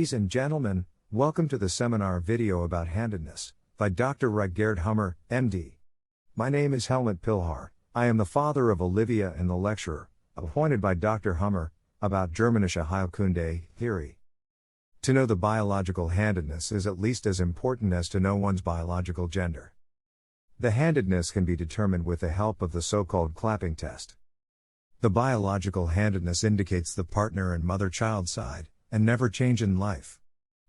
Ladies and gentlemen, welcome to the seminar video about handedness, by Dr. Gerd Hummer, MD. My name is Helmut Pilhar. I am the father of Olivia and the lecturer, appointed by Dr. Hummer, about Germanische Heilkunde, theory. To know the biological handedness is at least as important as to know one's biological gender. The handedness can be determined with the help of the so-called clapping test. The biological handedness indicates the partner and mother-child side, and never change in life.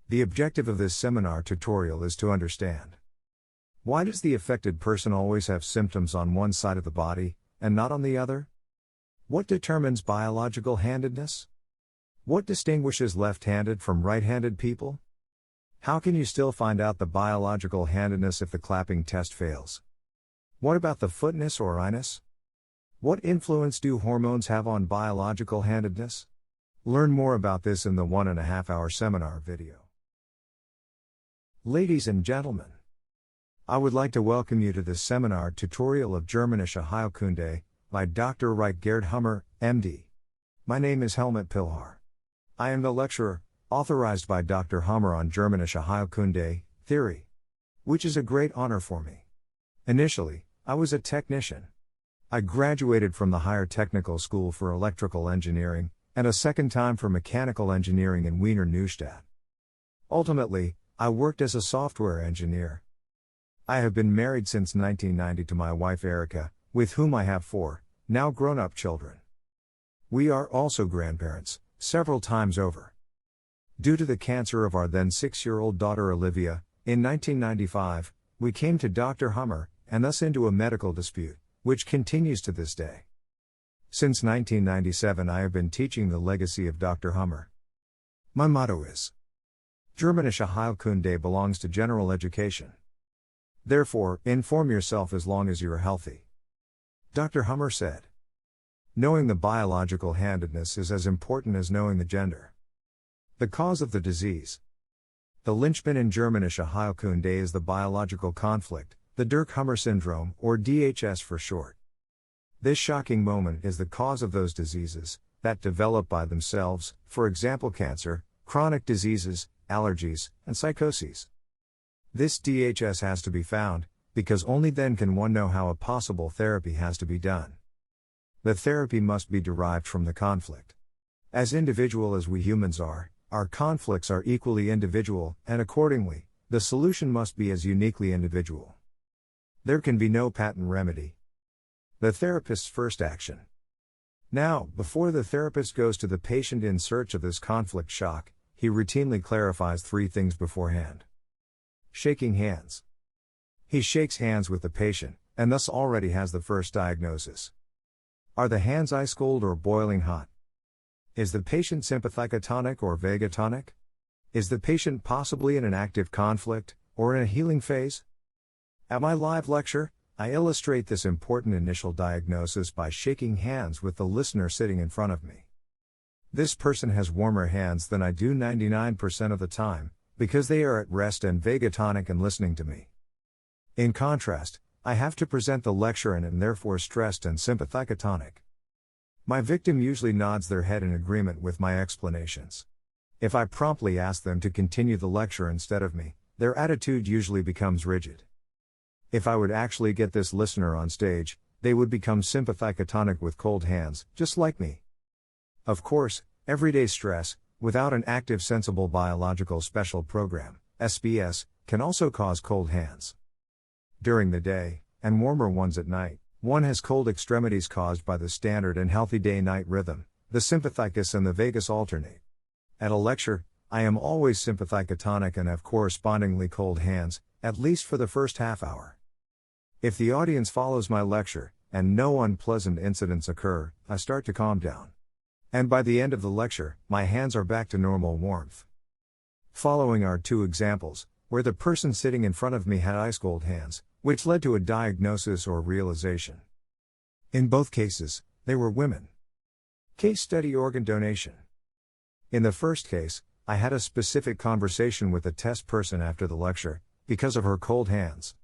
The objective of this seminar tutorial is to understand: why does the affected person always have symptoms on one side of the body, and not on the other? What determines biological handedness? What distinguishes left-handed from right-handed people? How can you still find out the biological handedness if the clapping test fails? What about the footness or I-ness? What influence do hormones have on biological handedness? Learn more about this in the 1.5-hour seminar video. Ladies and gentlemen, I would like to welcome you to this seminar tutorial of Germanische Heilkunde, by Dr. Gerd Hummer, MD. My name is Helmut Pilhar. I am the lecturer, authorized by Dr. Hummer on Germanische Heilkunde, theory. Which is a great honor for me. Initially, I was a technician. I graduated from the Higher Technical School for Electrical Engineering, and a second time for Mechanical Engineering in Wiener Neustadt. Ultimately, I worked as a software engineer. I have been married since 1990 to my wife Erica, with whom I have 4, now grown-up children. We are also grandparents, several times over. Due to the cancer of our then 6-year-old daughter Olivia, in 1995, we came to Dr. Hummer, and thus into a medical dispute, which continues to this day. Since 1997 I have been teaching the legacy of Dr. Hummer. My motto is: Germanische Heilkunde belongs to general education. Therefore, inform yourself as long as you are healthy. Dr. Hummer said, knowing the biological handedness is as important as knowing the gender. The cause of the disease. The linchpin in Germanische Heilkunde is the biological conflict, the Dirk-Hummer syndrome, or DHS for short. This shocking moment is the cause of those diseases that develop by themselves, for example cancer, chronic diseases, allergies, and psychoses. This DHS has to be found, because only then can one know how a possible therapy has to be done. The therapy must be derived from the conflict. As individual as we humans are, our conflicts are equally individual, and accordingly, the solution must be as uniquely individual. There can be no patent remedy. The therapist's first action. Now, before the therapist goes to the patient in search of this conflict shock, he routinely clarifies 3 things beforehand. Shaking hands. He shakes hands with the patient, and thus already has the first diagnosis. Are the hands ice cold or boiling hot? Is the patient sympathicatonic or vagatonic? Is the patient possibly in an active conflict, or in a healing phase? At my live lecture, I illustrate this important initial diagnosis by shaking hands with the listener sitting in front of me. This person has warmer hands than I do 99% of the time, because they are at rest and vagatonic and listening to me. In contrast, I have to present the lecture and am therefore stressed and sympathicatonic. My victim usually nods their head in agreement with my explanations. If I promptly ask them to continue the lecture instead of me, their attitude usually becomes rigid. If I would actually get this listener on stage, they would become sympathicatonic with cold hands, just like me. Of course, everyday stress, without an active sensible biological special program, SBS, can also cause cold hands. During the day, and warmer ones at night, one has cold extremities caused by the standard and healthy day-night rhythm. The sympathicus and the vagus alternate. At a lecture, I am always sympathicatonic and have correspondingly cold hands, at least for the first half hour. If the audience follows my lecture, and no unpleasant incidents occur, I start to calm down. And by the end of the lecture, my hands are back to normal warmth. Following are 2 examples, where the person sitting in front of me had ice-cold hands, which led to a diagnosis or realization. In both cases, they were women. Case study: organ donation. In the first case, I had a specific conversation with the test person after the lecture, because of her cold hands.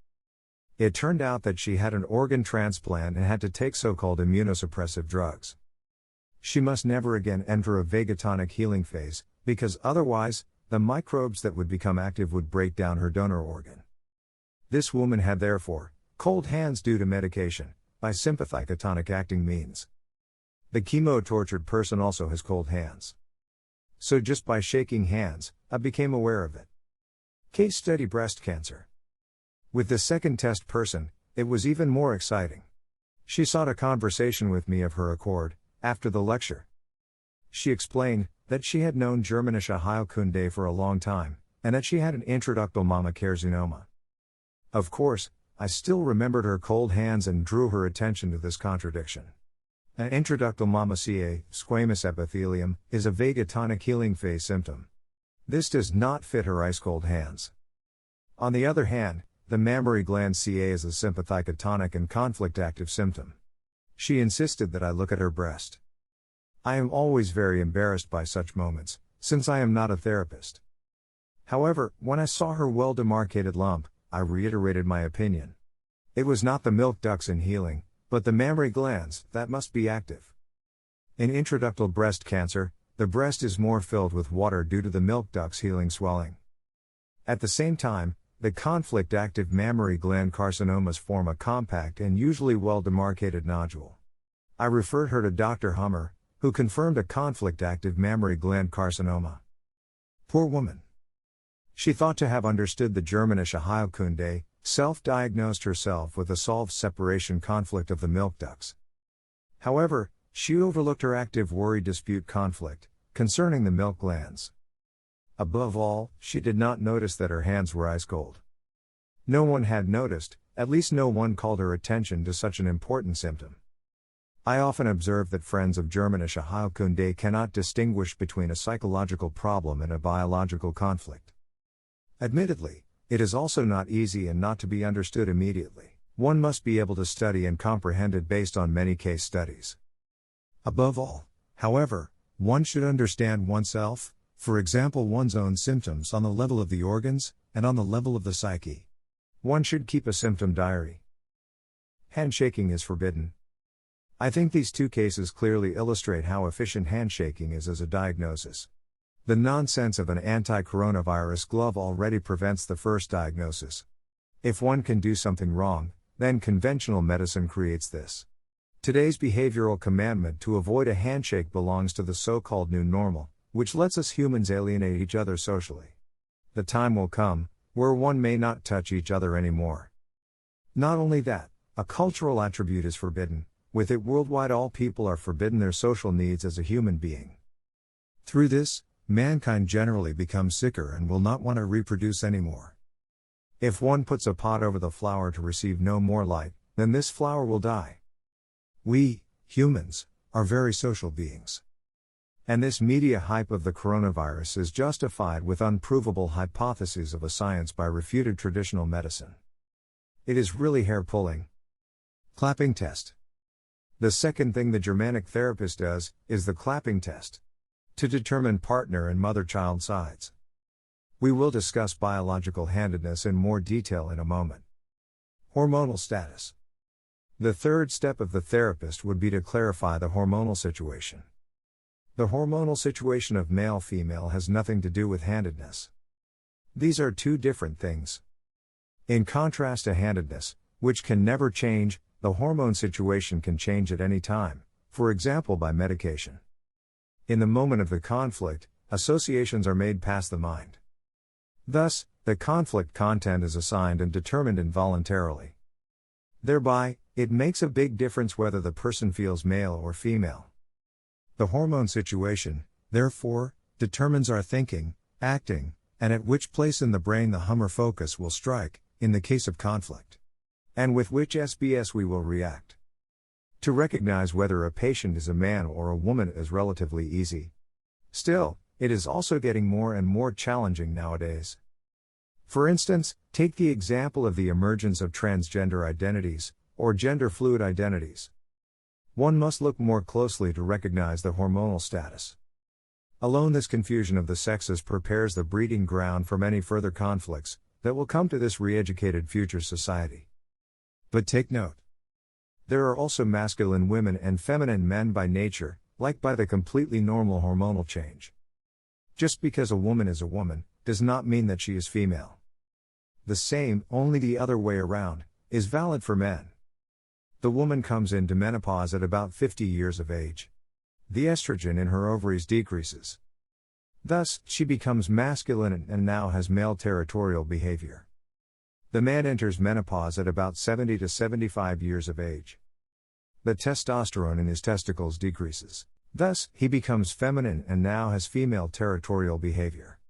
It turned out that she had an organ transplant and had to take so-called immunosuppressive drugs. She must never again enter a vagatonic healing phase, because otherwise, the microbes that would become active would break down her donor organ. This woman had therefore cold hands due to medication, by sympathicotonic acting means. The chemo-tortured person also has cold hands. So just by shaking hands, I became aware of it. Case study: breast cancer. With the second test person, it was even more exciting. She sought a conversation with me of her accord, after the lecture. She explained that she had known Germanische Heilkunde for a long time, and that she had an intraductal mammacarcinoma. Of course, I still remembered her cold hands and drew her attention to this contradiction. An intraductal mammacia, squamous epithelium, is a vagatonic healing phase symptom. This does not fit her ice-cold hands. On the other hand, the mammary gland CA is a sympathicotonic and conflict-active symptom. She insisted that I look at her breast. I am always very embarrassed by such moments, since I am not a therapist. However, when I saw her well-demarcated lump, I reiterated my opinion. It was not the milk ducts in healing, but the mammary glands that must be active. In intraductal breast cancer, the breast is more filled with water due to the milk ducts healing swelling. At the same time, the conflict-active mammary gland carcinomas form a compact and usually well-demarcated nodule. I referred her to Dr. Hummer, who confirmed a conflict-active mammary gland carcinoma. Poor woman. She thought to have understood the Germanische Heilkunde, self-diagnosed herself with a solved separation conflict of the milk ducts. However, she overlooked her active worry-dispute conflict, concerning the milk glands. Above all, she did not notice that her hands were ice-cold. No one had noticed, at least no one called her attention to such an important symptom. I often observe that friends of Germanische Heilkunde cannot distinguish between a psychological problem and a biological conflict. Admittedly, it is also not easy and not to be understood immediately. One must be able to study and comprehend it based on many case studies. Above all, however, one should understand oneself, for example one's own symptoms on the level of the organs, and on the level of the psyche. One should keep a symptom diary. Handshaking is forbidden. I think these two cases clearly illustrate how efficient handshaking is as a diagnosis. The nonsense of an anti-coronavirus glove already prevents the first diagnosis. If one can do something wrong, then conventional medicine creates this. Today's behavioral commandment to avoid a handshake belongs to the so-called new normal, which lets us humans alienate each other socially. The time will come, where one may not touch each other anymore. Not only that, a cultural attribute is forbidden. With it worldwide, all people are forbidden their social needs as a human being. Through this, mankind generally becomes sicker and will not want to reproduce anymore. If one puts a pot over the flower to receive no more light, then this flower will die. We, humans, are very social beings. And this media hype of the coronavirus is justified with unprovable hypotheses of a science by refuted traditional medicine. It is really hair-pulling. Clapping test. The second thing the Germanic therapist does, is the clapping test. To determine partner and mother-child sides. We will discuss biological handedness in more detail in a moment. Hormonal status. The third step of the therapist would be to clarify the hormonal situation. The hormonal situation of male-female has nothing to do with handedness. These are two different things. In contrast to handedness, which can never change, the hormone situation can change at any time, for example by medication. In the moment of the conflict, associations are made past the mind. Thus, the conflict content is assigned and determined involuntarily. Thereby, it makes a big difference whether the person feels male or female. The hormone situation, therefore, determines our thinking, acting, and at which place in the brain the Hummer focus will strike, in the case of conflict. And with which SBS we will react. To recognize whether a patient is a man or a woman is relatively easy. Still, it is also getting more and more challenging nowadays. For instance, take the example of the emergence of transgender identities, or gender-fluid identities. One must look more closely to recognize the hormonal status. Alone this confusion of the sexes prepares the breeding ground for many further conflicts, that will come to this re-educated future society. But take note. There are also masculine women and feminine men by nature, like by the completely normal hormonal change. Just because a woman is a woman, does not mean that she is female. The same, only the other way around, is valid for men. The woman comes into menopause at about 50 years of age. The estrogen in her ovaries decreases. Thus, she becomes masculine and now has male territorial behavior. The man enters menopause at about 70 to 75 years of age. The testosterone in his testicles decreases. Thus, he becomes feminine and now has female territorial behavior.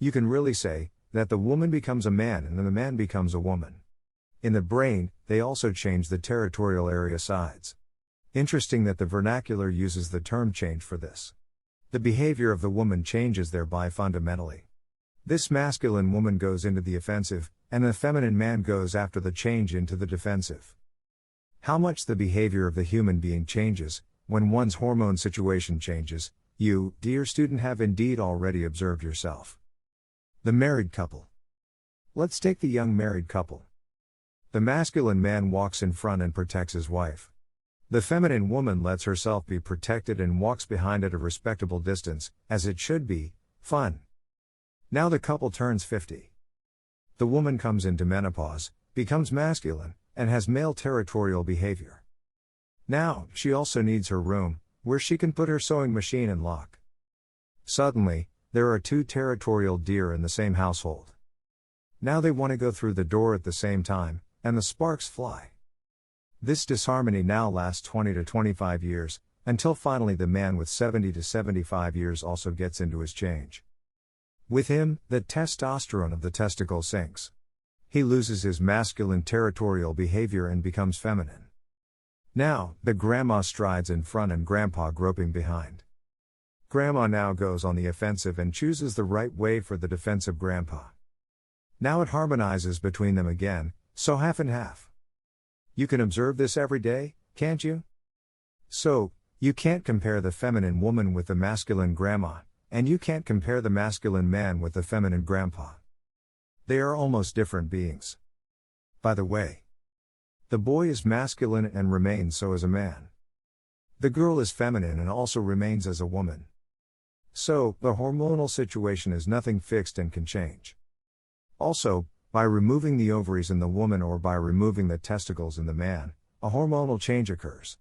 You can really say that the woman becomes a man and then the man becomes a woman. In the brain, they also change the territorial area sides. Interesting that the vernacular uses the term change for this. The behavior of the woman changes thereby fundamentally. This masculine woman goes into the offensive, and the feminine man goes after the change into the defensive. How much the behavior of the human being changes when one's hormone situation changes, you, dear student, have indeed already observed yourself. The married couple. Let's take the young married couple. The masculine man walks in front and protects his wife. The feminine woman lets herself be protected and walks behind at a respectable distance, as it should be, fun. Now the couple turns 50. The woman comes into menopause, becomes masculine, and has male territorial behavior. Now, she also needs her room, where she can put her sewing machine and lock. Suddenly, there are two territorial deer in the same household. Now they want to go through the door at the same time, and the sparks fly. This disharmony now lasts 20 to 25 years, until finally the man with 70 to 75 years also gets into his change. With him, the testosterone of the testicle sinks. He loses his masculine territorial behavior and becomes feminine. Now, the grandma strides in front and grandpa groping behind. Grandma now goes on the offensive and chooses the right way for the defensive grandpa. Now it harmonizes between them again, so half and half. You can observe this every day, can't you? So, you can't compare the feminine woman with the masculine grandma, and you can't compare the masculine man with the feminine grandpa. They are almost different beings. By the way, the boy is masculine and remains so as a man. The girl is feminine and also remains as a woman. So, the hormonal situation is nothing fixed and can change. Also, by removing the ovaries in the woman or by removing the testicles in the man, a hormonal change occurs.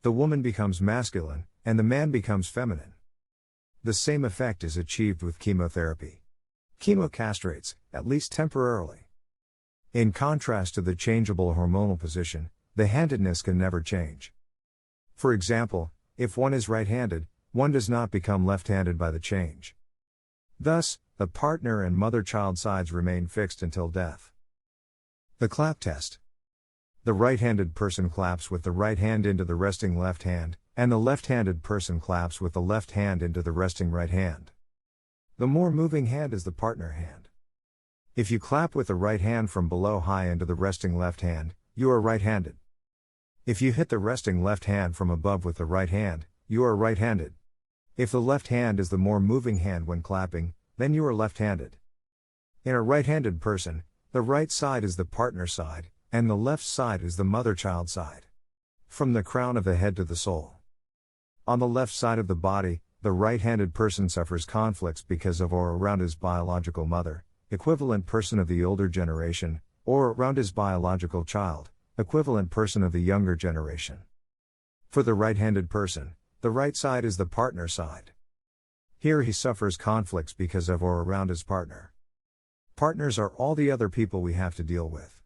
The woman becomes masculine, and the man becomes feminine. The same effect is achieved with chemotherapy. Chemo castrates, at least temporarily. In contrast to the changeable hormonal position, the handedness can never change. For example, if one is right-handed, one does not become left-handed by the change. Thus, the partner and mother-child sides remain fixed until death. The clap test. The right-handed person claps with the right hand into the resting left hand, and the left-handed person claps with the left hand into the resting right hand. The more moving hand is the partner hand. If you clap with the right hand from below high into the resting left hand, you are right-handed. If you hit the resting left hand from above with the right hand, you are right-handed. If the left hand is the more moving hand when clapping, then you are left-handed. In a right-handed person, the right side is the partner side, and the left side is the mother-child side. From the crown of the head to the sole. On the left side of the body, the right-handed person suffers conflicts because of or around his biological mother, equivalent person of the older generation, or around his biological child, equivalent person of the younger generation. For the right-handed person, the right side is the partner side. Here he suffers conflicts because of or around his partner. Partners are all the other people we have to deal with.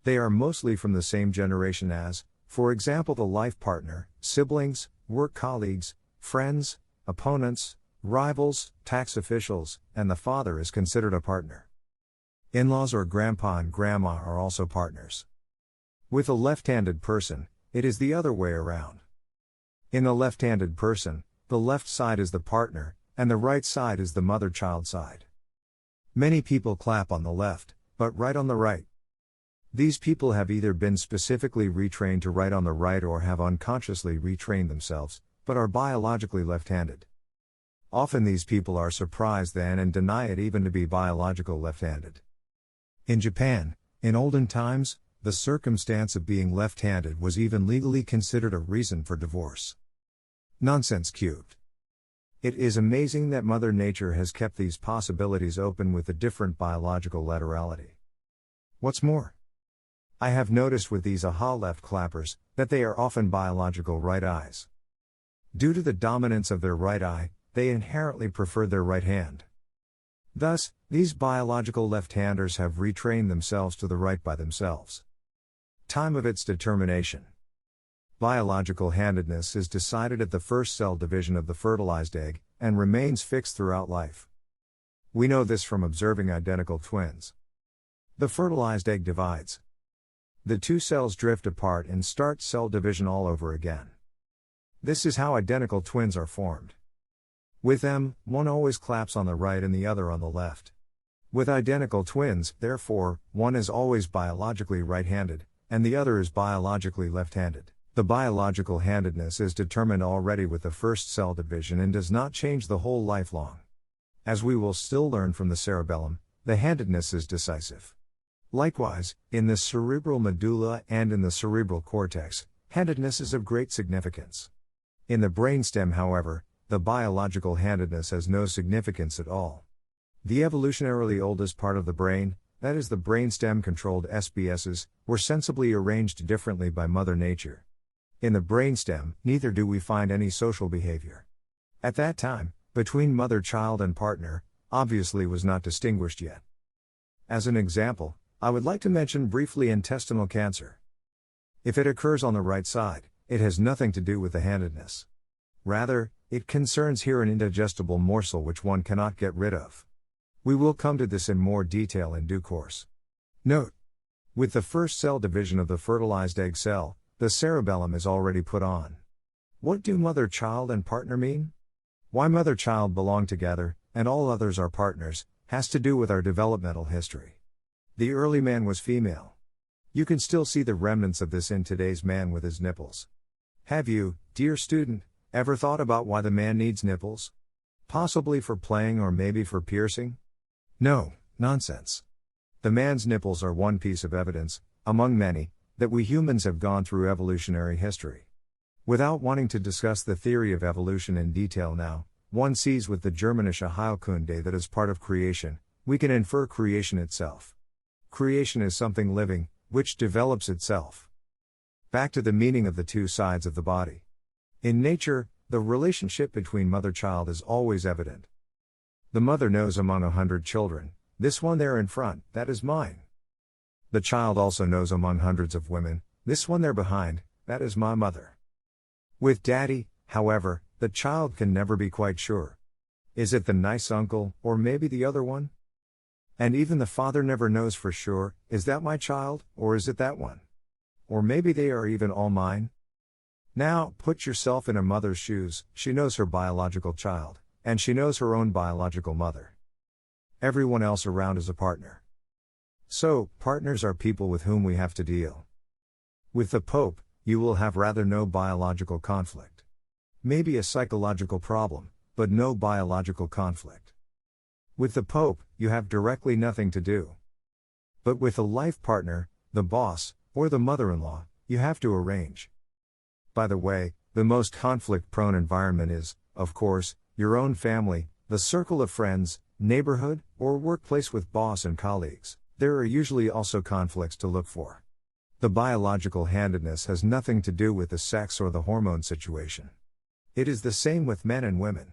They are mostly from the same generation as, for example, the life partner, siblings, work colleagues, friends, opponents, rivals, tax officials, and the father is considered a partner. In-laws or grandpa and grandma are also partners. With a left-handed person, it is the other way around. In the left-handed person, the left side is the partner, and the right side is the mother-child side. Many people clap on the left, but write on the right. These people have either been specifically retrained to write on the right or have unconsciously retrained themselves, but are biologically left-handed. Often these people are surprised then and deny it even to be biological left-handed. In Japan, in olden times, the circumstance of being left-handed was even legally considered a reason for divorce. Nonsense cubed. It is amazing that Mother Nature has kept these possibilities open with the different biological laterality. What's more, I have noticed with these aha left clappers, that they are often biological right eyes. Due to the dominance of their right eye, they inherently prefer their right hand. Thus, these biological left-handers have retrained themselves to the right by themselves. Time of its determination. Biological handedness is decided at the first cell division of the fertilized egg, and remains fixed throughout life. We know this from observing identical twins. The fertilized egg divides. The two cells drift apart and start cell division all over again. This is how identical twins are formed. With them, one always claps on the right and the other on the left. With identical twins, therefore, one is always biologically right-handed, and the other is biologically left-handed. The biological handedness is determined already with the first cell division and does not change the whole life long. As we will still learn from the cerebellum, the handedness is decisive. Likewise, in the cerebral medulla and in the cerebral cortex, handedness is of great significance. In the brainstem, however, the biological handedness has no significance at all. The evolutionarily oldest part of the brain, that is the brainstem-controlled SBSs, were sensibly arranged differently by Mother Nature. In the brainstem, neither do we find any social behavior. At that time, between mother-child and partner, obviously was not distinguished yet. As an example, I would like to mention briefly intestinal cancer. If it occurs on the right side, it has nothing to do with the handedness. Rather, it concerns here an indigestible morsel which one cannot get rid of. We will come to this in more detail in due course. Note: with the first cell division of the fertilized egg cell, the cerebellum is already put on. What do mother-child and partner mean? Why mother-child belong together, and all others are partners, has to do with our developmental history. The early man was female. You can still see the remnants of this in today's man with his nipples. Have you, dear student, ever thought about why the man needs nipples? Possibly for playing or maybe for piercing? No, nonsense. The man's nipples are one piece of evidence, among many, that we humans have gone through evolutionary history. Without wanting to discuss the theory of evolution in detail now, one sees with the Germanische Heilkunde that as part of creation, we can infer creation itself. Creation is something living, which develops itself. Back to the meaning of the two sides of the body. In nature, the relationship between mother-child is always evident. The mother knows among 100 children, this one there in front, that is mine. The child also knows among hundreds of women, this one there behind, that is my mother. With daddy, however, the child can never be quite sure. Is it the nice uncle, or maybe the other one? And even the father never knows for sure, is that my child, or is it that one? Or maybe they are even all mine? Now, put yourself in a mother's shoes. She knows her biological child, and she knows her own biological mother. Everyone else around is a partner. So, partners are people with whom we have to deal. With the Pope, you will have rather no biological conflict. Maybe a psychological problem, but no biological conflict. With the Pope, you have directly nothing to do. But with a life partner, the boss, or the mother-in-law, you have to arrange. By the way, the most conflict-prone environment is, of course, your own family, the circle of friends, neighborhood, or workplace with boss and colleagues. There are usually also conflicts to look for. The biological handedness has nothing to do with the sex or the hormone situation. It is the same with men and women.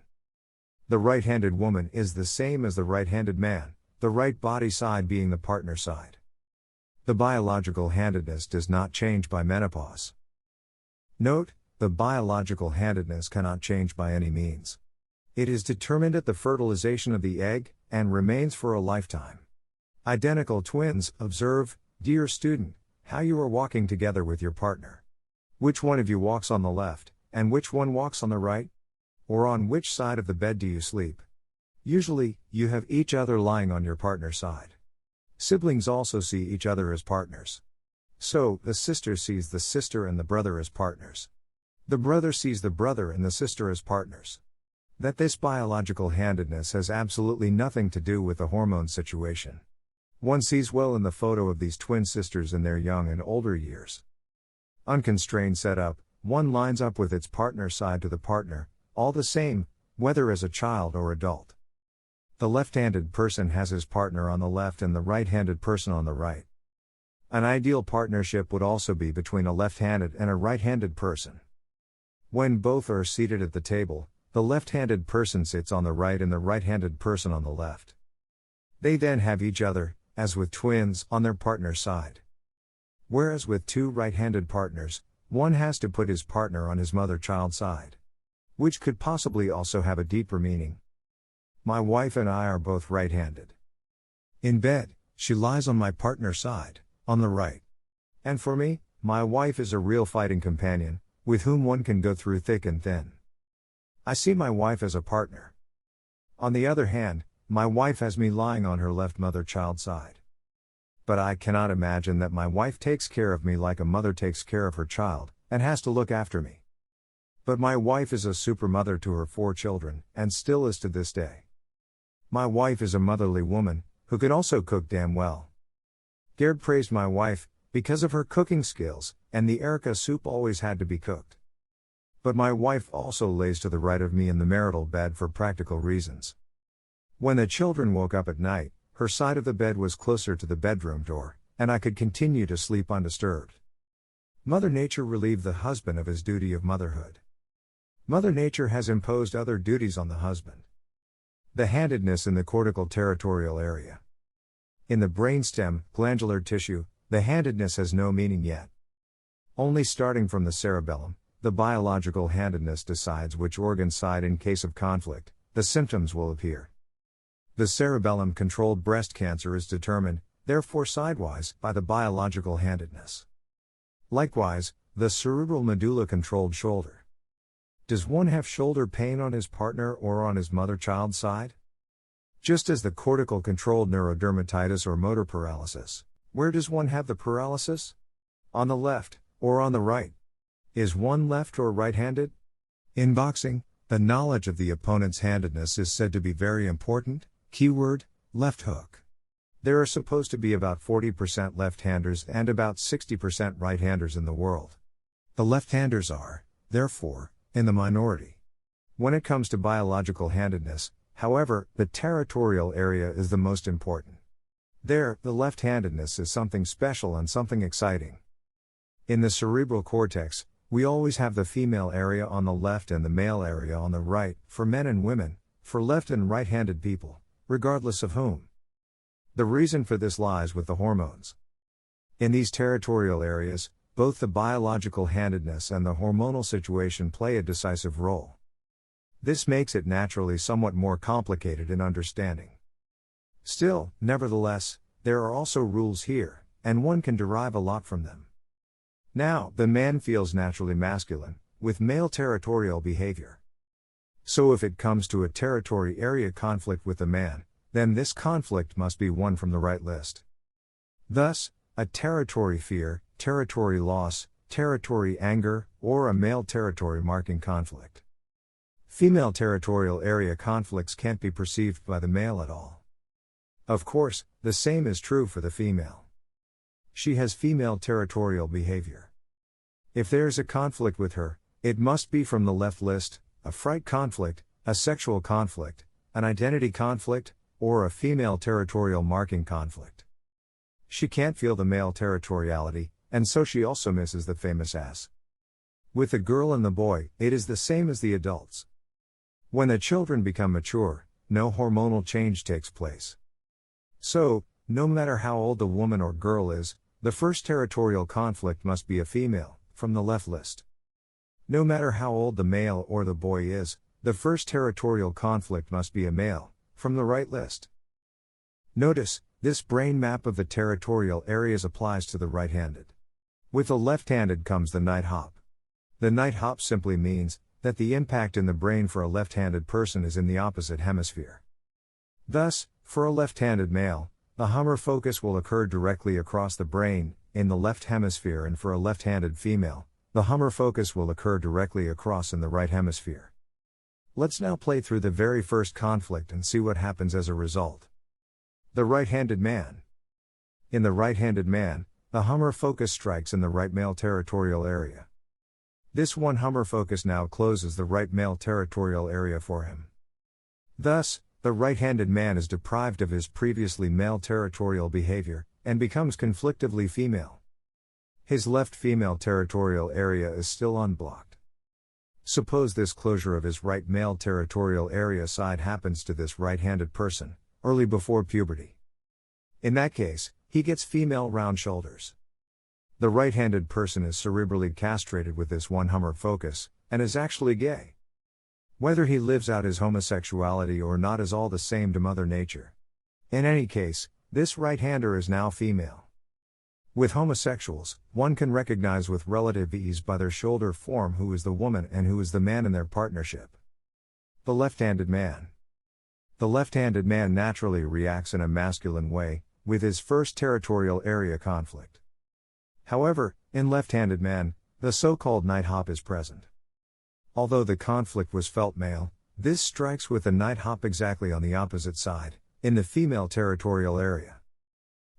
The right-handed woman is the same as the right-handed man, the right body side being the partner side. The biological handedness does not change by menopause. Note: the biological handedness cannot change by any means. It is determined at the fertilization of the egg, and remains for a lifetime. Identical twins, observe, dear student, how you are walking together with your partner. Which one of you walks on the left, and which one walks on the right? Or on which side of the bed do you sleep? Usually, you have each other lying on your partner's side. Siblings also see each other as partners. So, the sister sees the sister and the brother as partners. The brother sees the brother and the sister as partners. That this biological handedness has absolutely nothing to do with the hormone situation. One sees well in the photo of these twin sisters in their young and older years. Unconstrained setup, one lines up with its partner side to the partner. All the same, whether as a child or adult. The left-handed person has his partner on the left and the right-handed person on the right. An ideal partnership would also be between a left-handed and a right-handed person. When both are seated at the table, the left-handed person sits on the right and the right-handed person on the left. They then have each other, as with twins, on their partner's side. Whereas with two right-handed partners, one has to put his partner on his mother-child side. Which could possibly also have a deeper meaning. My wife and I are both right-handed. In bed, she lies on my partner's side, on the right. And for me, my wife is a real fighting companion, with whom one can go through thick and thin. I see my wife as a partner. On the other hand, my wife has me lying on her left mother-child side. But I cannot imagine that my wife takes care of me like a mother takes care of her child, and has to look after me. But my wife is a super mother to her 4 children, and still is to this day. My wife is a motherly woman, who can also cook damn well. Gerd praised my wife, because of her cooking skills, and the Erica soup always had to be cooked. But my wife also lays to the right of me in the marital bed for practical reasons. When the children woke up at night, her side of the bed was closer to the bedroom door, and I could continue to sleep undisturbed. Mother Nature relieved the husband of his duty of motherhood. Mother Nature has imposed other duties on the husband. The handedness in the cortical territorial area. In the brainstem, glandular tissue, the handedness has no meaning yet. Only starting from the cerebellum, the biological handedness decides which organ side in case of conflict, the symptoms will appear. The cerebellum-controlled breast cancer is determined, therefore sidewise, by the biological handedness. Likewise, the cerebral medulla-controlled shoulder. Does one have shoulder pain on his partner or on his mother-child side? Just as the cortical-controlled neurodermatitis or motor paralysis, where does one have the paralysis? On the left, or on the right? Is one left or right-handed? In boxing, the knowledge of the opponent's handedness is said to be very important. Keyword, left hook. There are supposed to be about 40% left-handers and about 60% right-handers in the world. The left-handers are, therefore, in the minority. When it comes to biological handedness, however, the territorial area is the most important. There, the left-handedness is something special and something exciting. In the cerebral cortex, we always have the female area on the left and the male area on the right, for men and women, for left and right-handed people, regardless of whom. The reason for this lies with the hormones. In these territorial areas, both the biological handedness and the hormonal situation play a decisive role. This makes it naturally somewhat more complicated in understanding. Still, nevertheless, there are also rules here, and one can derive a lot from them. Now, the man feels naturally masculine, with male territorial behavior. So if it comes to a territory area conflict with the man, then this conflict must be one from the right list. Thus, a territory fear, territory loss, territory anger, or a male territory marking conflict. Female territorial area conflicts can't be perceived by the male at all. Of course, the same is true for the female. She has female territorial behavior. If there's a conflict with her, it must be from the left list, a fright conflict, a sexual conflict, an identity conflict, or a female territorial marking conflict. She can't feel the male territoriality, and so she also misses the famous ass. With the girl and the boy, it is the same as the adults. When the children become mature, no hormonal change takes place. So, no matter how old the woman or girl is, the first territorial conflict must be a female, from the left list. No matter how old the male or the boy is, the first territorial conflict must be a male, from the right list. Notice, this brain map of the territorial areas applies to the right-handed. With the left-handed comes the night hop. The night hop simply means that the impact in the brain for a left-handed person is in the opposite hemisphere. Thus, for a left-handed male, the Hummer focus will occur directly across the brain, in the left hemisphere, and for a left-handed female, the Hummer focus will occur directly across in the right hemisphere. Let's now play through the very first conflict and see what happens as a result. The right-handed man. In the right-handed man, the Hummer focus strikes in the right male territorial area. This one Hummer focus now closes the right male territorial area for him. Thus, the right-handed man is deprived of his previously male territorial behavior, and becomes conflictively female. His left female territorial area is still unblocked. Suppose this closure of his right male territorial area side happens to this right-handed person, early before puberty. In that case, he gets female round shoulders. The right-handed person is cerebrally castrated with this one Hummer focus, and is actually gay. Whether he lives out his homosexuality or not is all the same to Mother Nature. In any case, this right-hander is now female. With homosexuals, one can recognize with relative ease by their shoulder form who is the woman and who is the man in their partnership. The left-handed man. The left-handed man naturally reacts in a masculine way, with his first territorial area conflict. However, in left-handed man, the so-called night hop is present. Although the conflict was felt male, this strikes with the night hop exactly on the opposite side, in the female territorial area.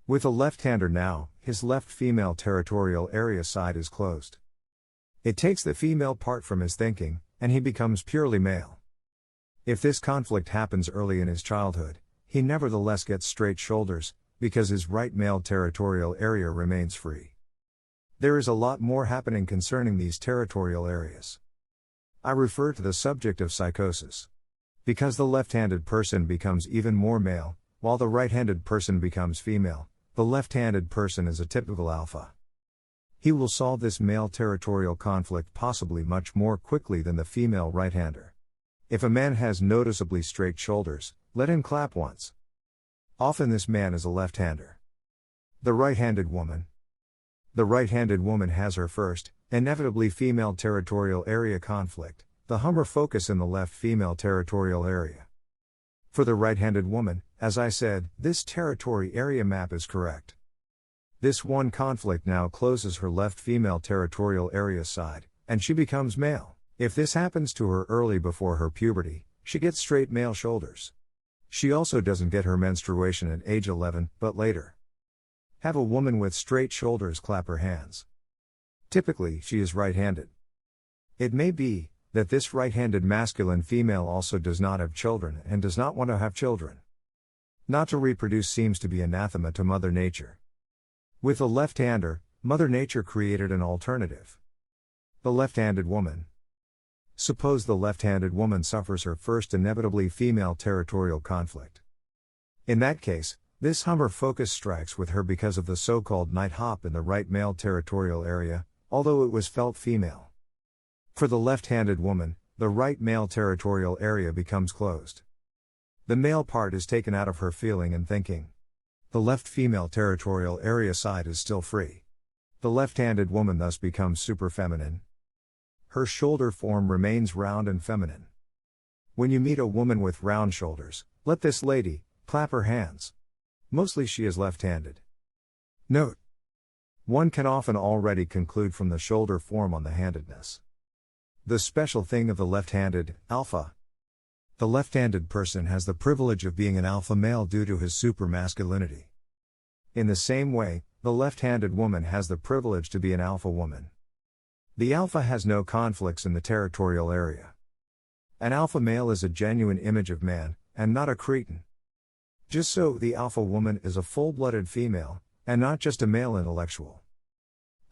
With a left-hander now, his left female territorial area side is closed. It takes the female part from his thinking, and he becomes purely male. If this conflict happens early in his childhood, he nevertheless gets straight shoulders, because his right male territorial area remains free. There is a lot more happening concerning these territorial areas. I refer to the subject of psychosis. Because the left-handed person becomes even more male, while the right-handed person becomes female, the left-handed person is a typical alpha. He will solve this male territorial conflict possibly much more quickly than the female right-hander. If a man has noticeably straight shoulders, let him clap once. Often this man is a left-hander. The right-handed woman. The right-handed woman has her first, inevitably female territorial area conflict, the Hummer focus in the left female territorial area. For the right-handed woman, as I said, this territory area map is correct. This one conflict now closes her left female territorial area side, and she becomes male. If this happens to her early before her puberty, she gets straight male shoulders. She also doesn't get her menstruation at age 11, but later. Have a woman with straight shoulders clap her hands. Typically, she is right-handed. It may be that this right-handed masculine female also does not have children and does not want to have children. Not to reproduce seems to be anathema to Mother Nature. With a left-hander, Mother Nature created an alternative. The left-handed woman. Suppose the left-handed woman suffers her first inevitably female territorial conflict. In that case, this Hummer focus strikes with her because of the so-called night hop in the right male territorial area, although it was felt female. For the left-handed woman, the right male territorial area becomes closed. The male part is taken out of her feeling and thinking. The left female territorial area side is still free. The left-handed woman thus becomes super feminine. Her shoulder form remains round and feminine. When you meet a woman with round shoulders, let this lady clap her hands. Mostly she is left-handed. Note: one can often already conclude from the shoulder form on the handedness. The special thing of the left-handed, alpha. The left-handed person has the privilege of being an alpha male due to his supermasculinity. In the same way, the left-handed woman has the privilege to be an alpha woman. The alpha has no conflicts in the territorial area. An alpha male is a genuine image of man, and not a cretin. Just so, the alpha woman is a full-blooded female, and not just a male intellectual.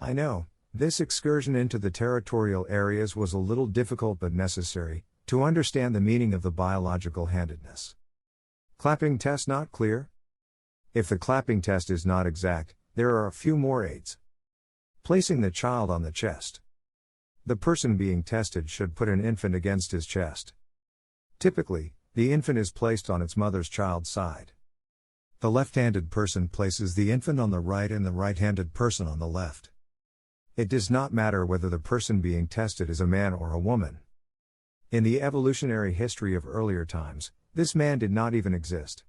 I know, this excursion into the territorial areas was a little difficult but necessary, to understand the meaning of the biological handedness. Clapping test not clear? If the clapping test is not exact, there are a few more aids. Placing the child on the chest. The person being tested should put an infant against his chest. Typically, the infant is placed on its mother's child's side. The left-handed person places the infant on the right and the right-handed person on the left. It does not matter whether the person being tested is a man or a woman. In the evolutionary history of earlier times, this man did not even exist.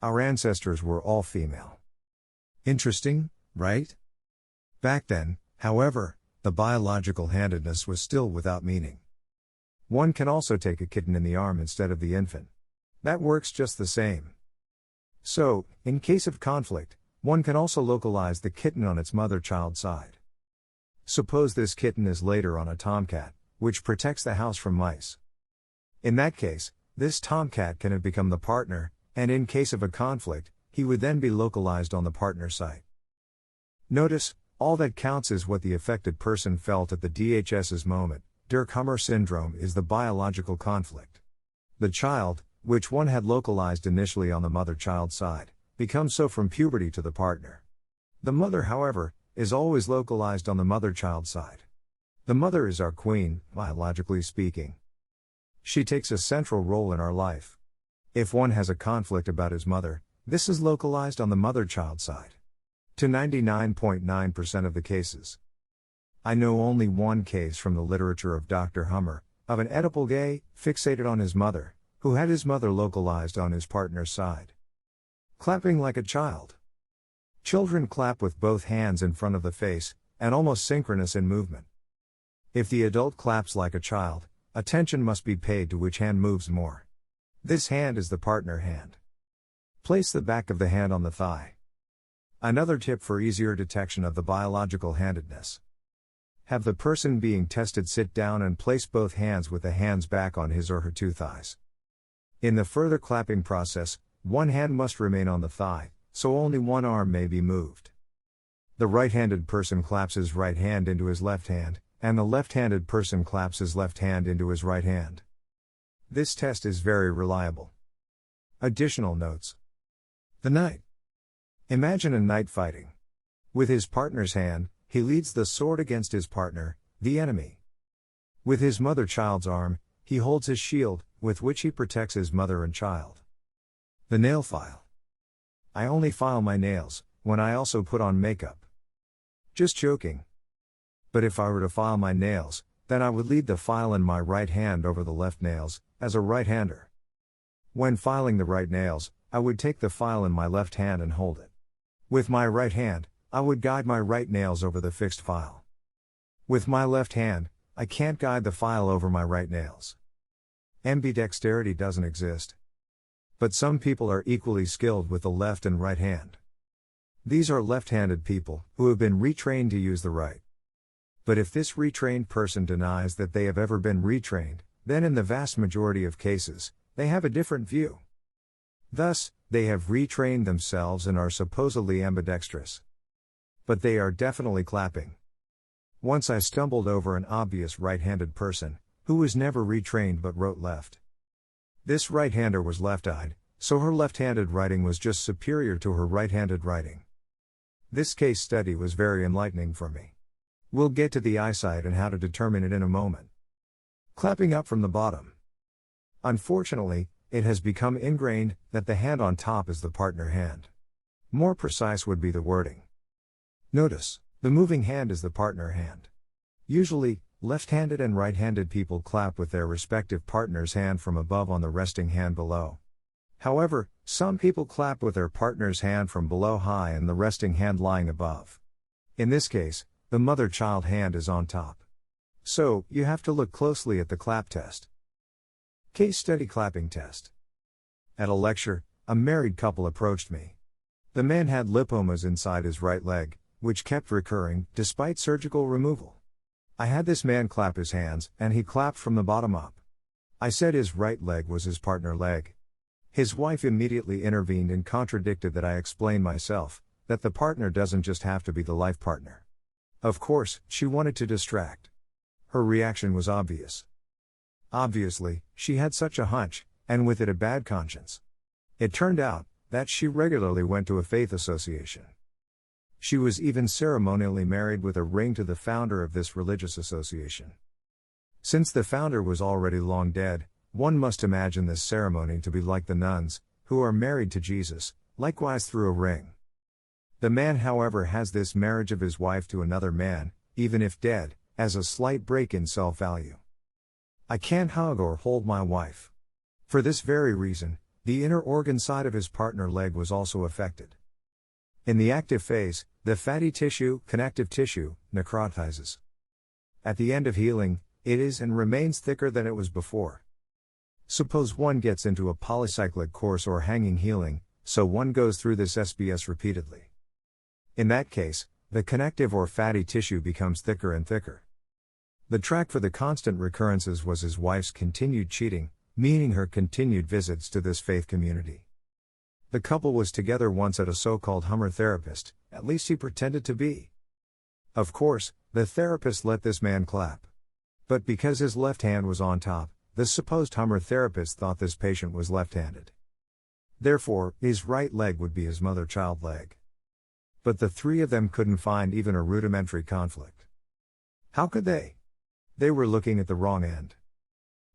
Our ancestors were all female. Interesting, right? Back then, however, the biological handedness was still without meaning. One can also take a kitten in the arm instead of the infant. That works just the same. So, in case of conflict, one can also localize the kitten on its mother-child side. Suppose this kitten is later on a tomcat, which protects the house from mice. In that case, This tomcat can have become the partner, and in case of a conflict, he would then be localized on the partner site. Notice, all that counts is what the affected person felt at the DHS's moment. Dirkhammer syndrome is the biological conflict. The child, which one had localized initially on the mother-child side, becomes so from puberty to the partner. The mother, however, is always localized on the mother-child side. The mother is our queen, biologically speaking. She takes a central role in our life. If one has a conflict about his mother, this is localized on the mother-child side. To 99.9% of the cases. I know only one case from the literature of Dr. Hummer, of an Oedipal gay, fixated on his mother, who had his mother localized on his partner's side. Clapping like a child. Children clap with both hands in front of the face, and almost synchronous in movement. If the adult claps like a child, attention must be paid to which hand moves more. This hand is the partner hand. Place the back of the hand on the thigh. Another tip for easier detection of the biological handedness. Have the person being tested sit down and place both hands with the hands back on his or her two thighs. In the further clapping process, one hand must remain on the thigh, so only one arm may be moved. The right-handed person claps his right hand into his left hand, and the left-handed person claps his left hand into his right hand. This test is very reliable. Additional notes. The knight. Imagine a knight fighting. With his partner's hand, he leads the sword against his partner, the enemy. With his mother-child's arm, he holds his shield, with which he protects his mother and child. The nail file. I only file my nails when I also put on makeup. Just joking. But if I were to file my nails, then I would lead the file in my right hand over the left nails, as a right-hander. When filing the right nails, I would take the file in my left hand and hold it. With my right hand, I would guide my right nails over the fixed file. With my left hand, I can't guide the file over my right nails. Ambidexterity doesn't exist. But some people are equally skilled with the left and right hand. These are left-handed people, who have been retrained to use the right. But if this retrained person denies that they have ever been retrained, then in the vast majority of cases, they have a different view. Thus, they have retrained themselves and are supposedly ambidextrous. But they are definitely clapping. Once I stumbled over an obvious right-handed person, who was never retrained but wrote left. This right-hander was left-eyed, so her left-handed writing was just superior to her right-handed writing. This case study was very enlightening for me. We'll get to the eyesight and how to determine it in a moment. Clapping up from the bottom. Unfortunately, it has become ingrained that the hand on top is the partner hand. More precise would be the wording. Notice, the moving hand is the partner hand. Usually, left-handed and right-handed people clap with their respective partner's hand from above on the resting hand below. However, some people clap with their partner's hand from below high and the resting hand lying above. In this case, the mother-child hand is on top. So, you have to look closely at the clap test. Case study clapping test. At a lecture, a married couple approached me. The man had lipomas inside his right leg, which kept recurring, despite surgical removal. I had this man clap his hands, and he clapped from the bottom up. I said his right leg was his partner leg. His wife immediately intervened and contradicted that I explained myself, that the partner doesn't just have to be the life partner. Of course, she wanted to distract. Her reaction was obvious. Obviously, she had such a hunch, and with it a bad conscience. It turned out that she regularly went to a faith association. She was even ceremonially married with a ring to the founder of this religious association. Since the founder was already long dead, one must imagine this ceremony to be like the nuns, who are married to Jesus, likewise through a ring. The man, however, has this marriage of his wife to another man, even if dead, as a slight break in self-value. I can't hug or hold my wife. For this very reason, the inner organ side of his partner leg was also affected. In the active phase, the fatty tissue, connective tissue, necrotizes. At the end of healing, it is and remains thicker than it was before. Suppose one gets into a polycyclic course or hanging healing, so one goes through this SBS repeatedly. In that case, the connective or fatty tissue becomes thicker and thicker. The track for the constant recurrences was his wife's continued cheating, meaning her continued visits to this faith community. The couple was together once at a so-called Hummer therapist, at least he pretended to be. Of course, the therapist let this man clap. But because his left hand was on top, the supposed Hummer therapist thought this patient was left-handed. Therefore, his right leg would be his mother-child leg. But the three of them couldn't find even a rudimentary conflict. How could they? They were looking at the wrong end.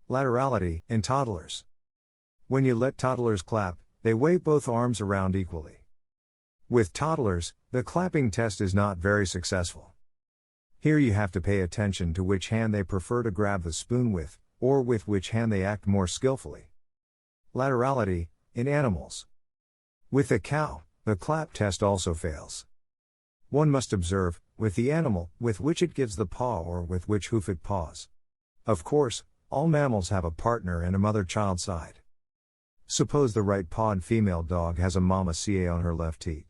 Laterality, in toddlers. When you let toddlers clap, they wave both arms around equally. With toddlers, the clapping test is not very successful. Here you have to pay attention to which hand they prefer to grab the spoon with, or with which hand they act more skillfully. Laterality, in animals. With a cow, the clap test also fails. One must observe, with the animal, with which it gives the paw or with which hoof it paws. Of course, all mammals have a partner and a mother-child side. Suppose the right-pawed female dog has a mama ca on her left teat.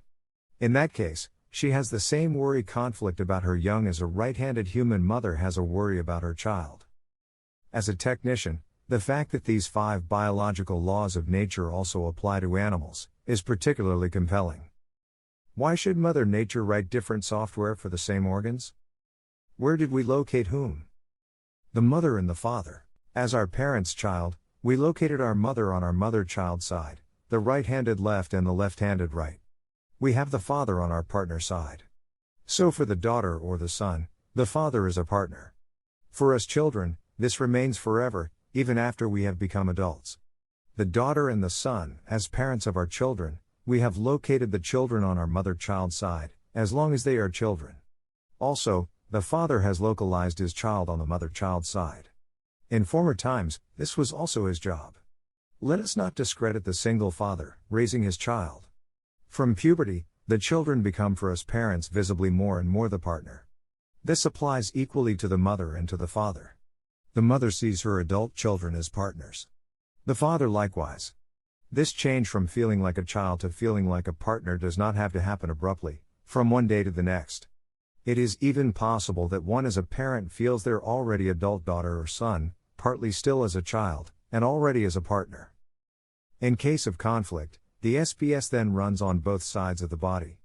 In that case, she has the same worry conflict about her young as a right-handed human mother has a worry about her child. As a technician, the fact that these 5 biological laws of nature also apply to animals is particularly compelling. Why should Mother Nature write different software for the same organs? Where did we locate whom? The mother and the father. As our parents' child, we located our mother on our mother-child side, the right-handed left and the left-handed right. We have the father on our partner side. So for the daughter or the son, the father is a partner. For us children, this remains forever, even after we have become adults. The daughter and the son, as parents of our children, we have located the children on our mother-child side, as long as they are children. Also, the father has localized his child on the mother-child side. In former times, this was also his job. Let us not discredit the single father, raising his child. From puberty, the children become for us parents visibly more and more the partner. This applies equally to the mother and to the father. The mother sees her adult children as partners. The father likewise. This change from feeling like a child to feeling like a partner does not have to happen abruptly, from one day to the next. It is even possible that one as a parent feels their already adult daughter or son, partly still as a child, and already as a partner. In case of conflict, the SPS then runs on both sides of the body.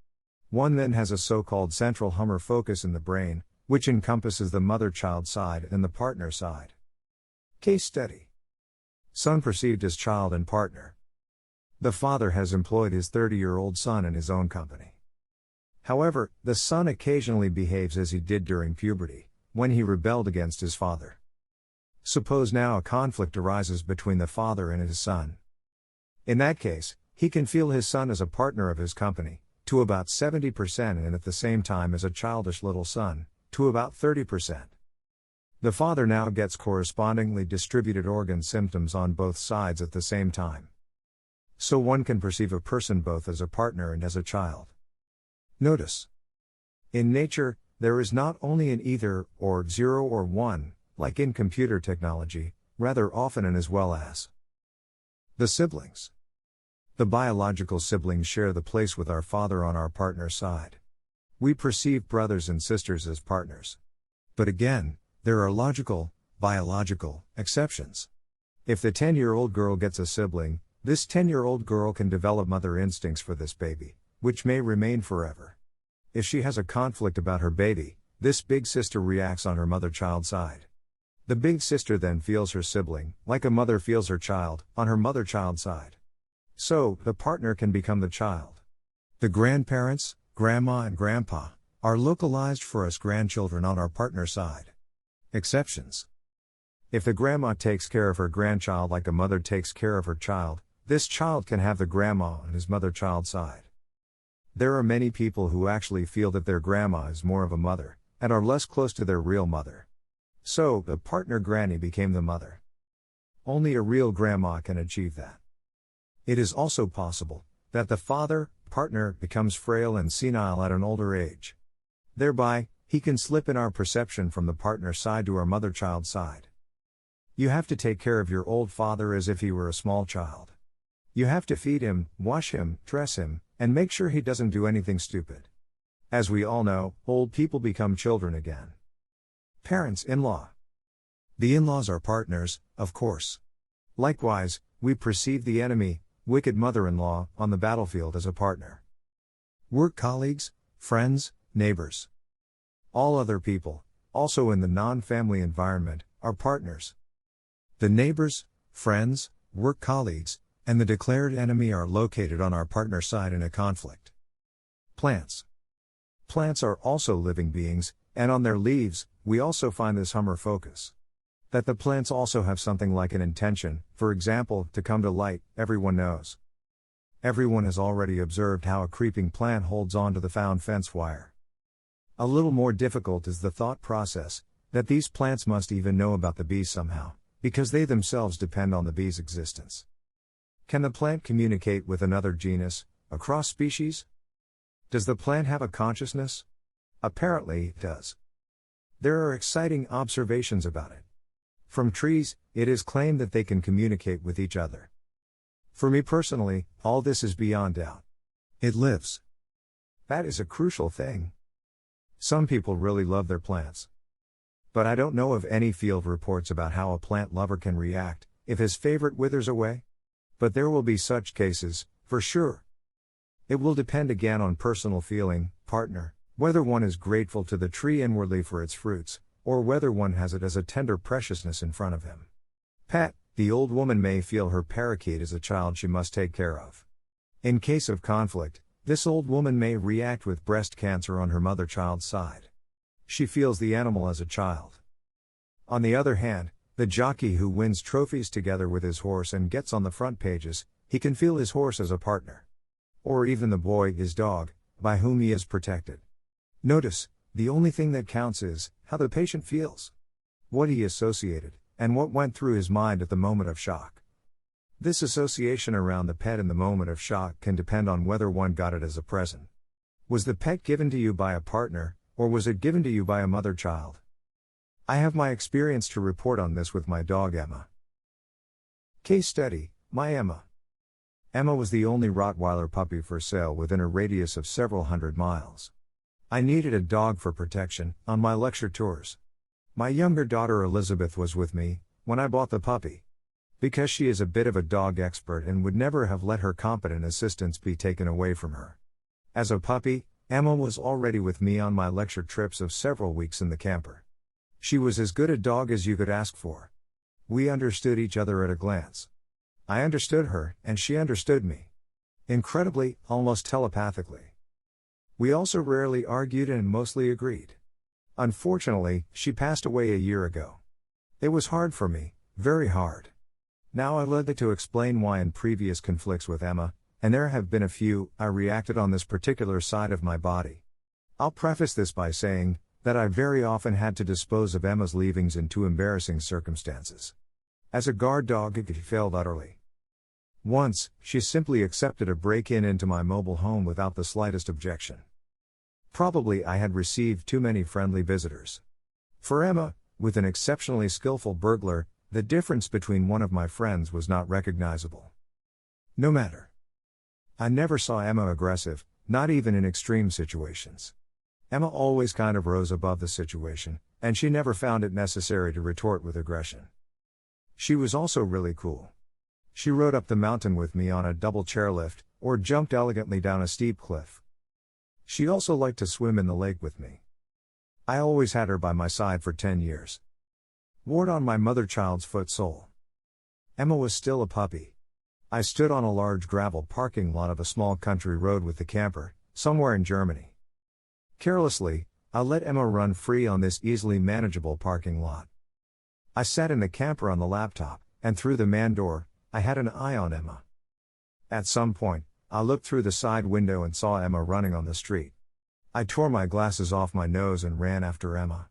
One then has a so-called central Hummer focus in the brain, which encompasses the mother-child side and the partner side. Case study. Son perceived as child and partner. The father has employed his 30-year-old son in his own company. However, the son occasionally behaves as he did during puberty, when he rebelled against his father. Suppose now a conflict arises between the father and his son. In that case, he can feel his son as a partner of his company, to about 70% and at the same time as a childish little son, to about 30%. The father now gets correspondingly distributed organ symptoms on both sides at the same time. So one can perceive a person both as a partner and as a child. Notice. In nature, there is not only an either, or 0 or 1, like in computer technology, rather often an as well as. The siblings. The biological siblings share the place with our father on our partner side. We perceive brothers and sisters as partners. But again, there are logical, biological, exceptions. If the 10-year-old girl gets a sibling, this 10-year-old girl can develop mother instincts for this baby, which may remain forever. If she has a conflict about her baby, this big sister reacts on her mother-child side. The big sister then feels her sibling, like a mother feels her child, on her mother-child side. So, the partner can become the child. The grandparents, grandma and grandpa, are localized for us grandchildren on our partner side. Exceptions. If the grandma takes care of her grandchild like a mother takes care of her child, this child can have the grandma on his mother-child side. There are many people who actually feel that their grandma is more of a mother, and are less close to their real mother. So, the partner granny became the mother. Only a real grandma can achieve that. It is also possible that the father, partner, becomes frail and senile at an older age. Thereby, he can slip in our perception from the partner side to our mother-child side. You have to take care of your old father as if he were a small child. You have to feed him, wash him, dress him, and make sure he doesn't do anything stupid. As we all know, old people become children again. Parents in-law. The in-laws are partners, of course. Likewise, we perceive the enemy, wicked mother-in-law, on the battlefield as a partner. Work colleagues, friends, neighbors. All other people, also in the non-family environment, are partners. The neighbors, friends, work colleagues, and the declared enemy are located on our partner side in a conflict. Plants. Plants are also living beings, and on their leaves, we also find this Hummer focus. That the plants also have something like an intention, for example, to come to light, everyone knows. Everyone has already observed how a creeping plant holds on to the found fence wire. A little more difficult is the thought process, that these plants must even know about the bees somehow, because they themselves depend on the bee's existence. Can the plant communicate with another genus, across species? Does the plant have a consciousness? Apparently, it does. There are exciting observations about it. From trees, it is claimed that they can communicate with each other. For me personally, all this is beyond doubt. It lives. That is a crucial thing. Some people really love their plants. But I don't know of any field reports about how a plant lover can react if his favorite withers away. But there will be such cases, for sure. It will depend again on personal feeling, partner, whether one is grateful to the tree inwardly for its fruits, or whether one has it as a tender preciousness in front of him. Pet, the old woman may feel her parakeet is a child she must take care of. In case of conflict, this old woman may react with breast cancer on her mother-child's side. She feels the animal as a child. On the other hand, the jockey who wins trophies together with his horse and gets on the front pages, he can feel his horse as a partner. Or even the boy, his dog, by whom he is protected. Notice, the only thing that counts is how the patient feels. What he associated, and what went through his mind at the moment of shock. This association around the pet in the moment of shock can depend on whether one got it as a present. Was the pet given to you by a partner, or was it given to you by a mother-child? I have my experience to report on this with my dog Emma. Case study, my Emma. Emma was the only Rottweiler puppy for sale within a radius of several hundred miles. I needed a dog for protection, on my lecture tours. My younger daughter Elizabeth was with me, when I bought the puppy. Because she is a bit of a dog expert and would never have let her competent assistance be taken away from her. As a puppy, Emma was already with me on my lecture trips of several weeks in the camper. She was as good a dog as you could ask for. We understood each other at a glance. I understood her, and she understood me. Incredibly, almost telepathically. We also rarely argued and mostly agreed. Unfortunately, she passed away a year ago. It was hard for me, very hard. Now I'd like to explain why in previous conflicts with Emma, and there have been a few, I reacted on this particular side of my body. I'll preface this by saying that I very often had to dispose of Emma's leavings in too embarrassing circumstances. As a guard dog, it failed utterly. Once, she simply accepted a break-in into my mobile home without the slightest objection. Probably I had received too many friendly visitors. For Emma, with an exceptionally skillful burglar, the difference between one of my friends was not recognizable. No matter. I never saw Emma aggressive, not even in extreme situations. Emma always kind of rose above the situation, and she never found it necessary to retort with aggression. She was also really cool. She rode up the mountain with me on a double chairlift, or jumped elegantly down a steep cliff. She also liked to swim in the lake with me. I always had her by my side for 10 years. Ward on my mother-child's foot sole. Emma was still a puppy. I stood on a large gravel parking lot of a small country road with the camper, somewhere in Germany. Carelessly, I let Emma run free on this easily manageable parking lot. I sat in the camper on the laptop, and through the man door, I had an eye on Emma. At some point, I looked through the side window and saw Emma running on the street. I tore my glasses off my nose and ran after Emma.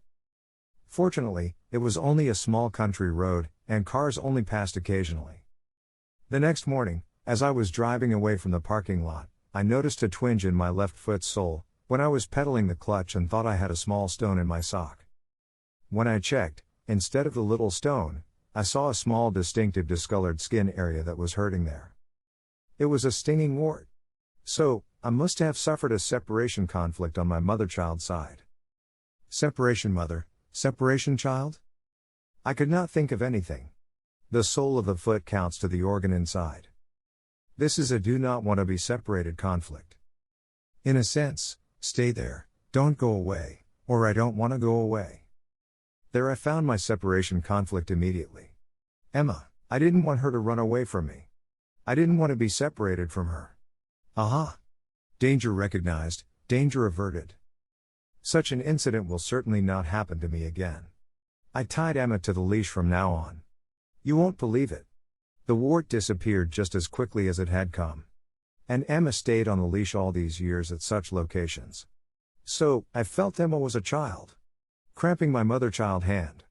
Fortunately, it was only a small country road, and cars only passed occasionally. The next morning, as I was driving away from the parking lot, I noticed a twinge in my left foot sole, when I was pedaling the clutch and thought I had a small stone in my sock. When I checked, instead of the little stone, I saw a small distinctive discolored skin area that was hurting there. It was a stinging wart. So, I must have suffered a separation conflict on my mother-child side. Separation mother, separation child? I could not think of anything. The sole of the foot counts to the organ inside. This is a do not want to be separated conflict. In a sense, stay there, don't go away, or I don't want to go away. There I found my separation conflict immediately. Emma, I didn't want her to run away from me. I didn't want to be separated from her. Aha! Danger recognized, danger averted. Such an incident will certainly not happen to me again. I tied Emma to the leash from now on. You won't believe it. The wart disappeared just as quickly as it had come. And Emma stayed on the leash all these years at such locations. So, I felt Emma was a child. Cramping my mother-child hand.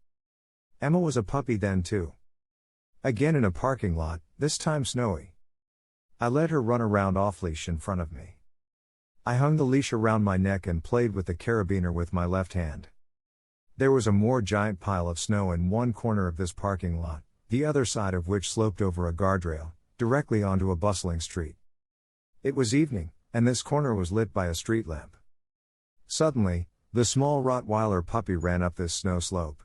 Emma was a puppy then too. Again in a parking lot, this time snowy. I let her run around off-leash in front of me. I hung the leash around my neck and played with the carabiner with my left hand. There was a more giant pile of snow in one corner of this parking lot, the other side of which sloped over a guardrail, directly onto a bustling street. It was evening, and this corner was lit by a street lamp. Suddenly, the small Rottweiler puppy ran up this snow slope.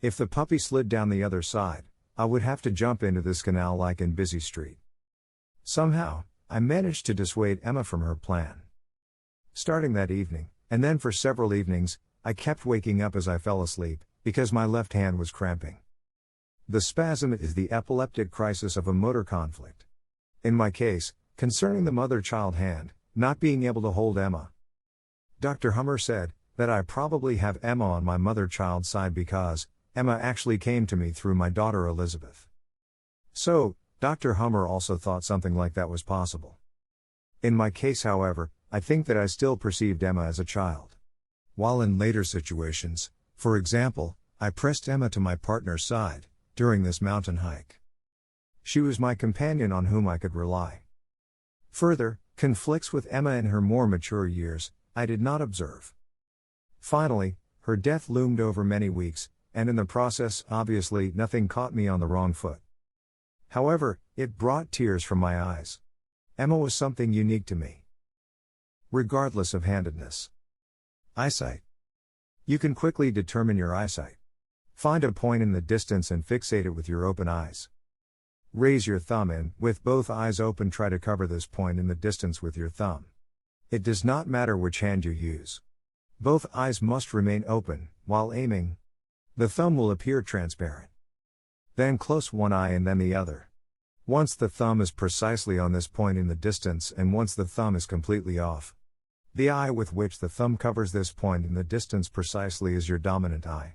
If the puppy slid down the other side, I would have to jump into this canal like in Busy Street. Somehow, I managed to dissuade Emma from her plan. Starting that evening, and then for several evenings, I kept waking up as I fell asleep, because my left hand was cramping. The spasm is the epileptic crisis of a motor conflict. In my case, concerning the mother-child hand, not being able to hold Emma. Dr. Hummer said that I probably have Emma on my mother-child side because Emma actually came to me through my daughter Elizabeth. So, Dr. Hummer also thought something like that was possible. In my case, however, I think that I still perceived Emma as a child. While in later situations, for example, I pressed Emma to my partner's side, during this mountain hike. She was my companion on whom I could rely. Further, conflicts with Emma in her more mature years, I did not observe. Finally, her death loomed over many weeks, and in the process, obviously, nothing caught me on the wrong foot. However, it brought tears from my eyes. Emma was something unique to me. Regardless of handedness. Eyesight. You can quickly determine your eyesight. Find a point in the distance and fixate it with your open eyes. Raise your thumb and, with both eyes open, try to cover this point in the distance with your thumb. It does not matter which hand you use. Both eyes must remain open, while aiming. The thumb will appear transparent. Then close one eye and then the other. Once the thumb is precisely on this point in the distance and once the thumb is completely off. The eye with which the thumb covers this point in the distance precisely is your dominant eye.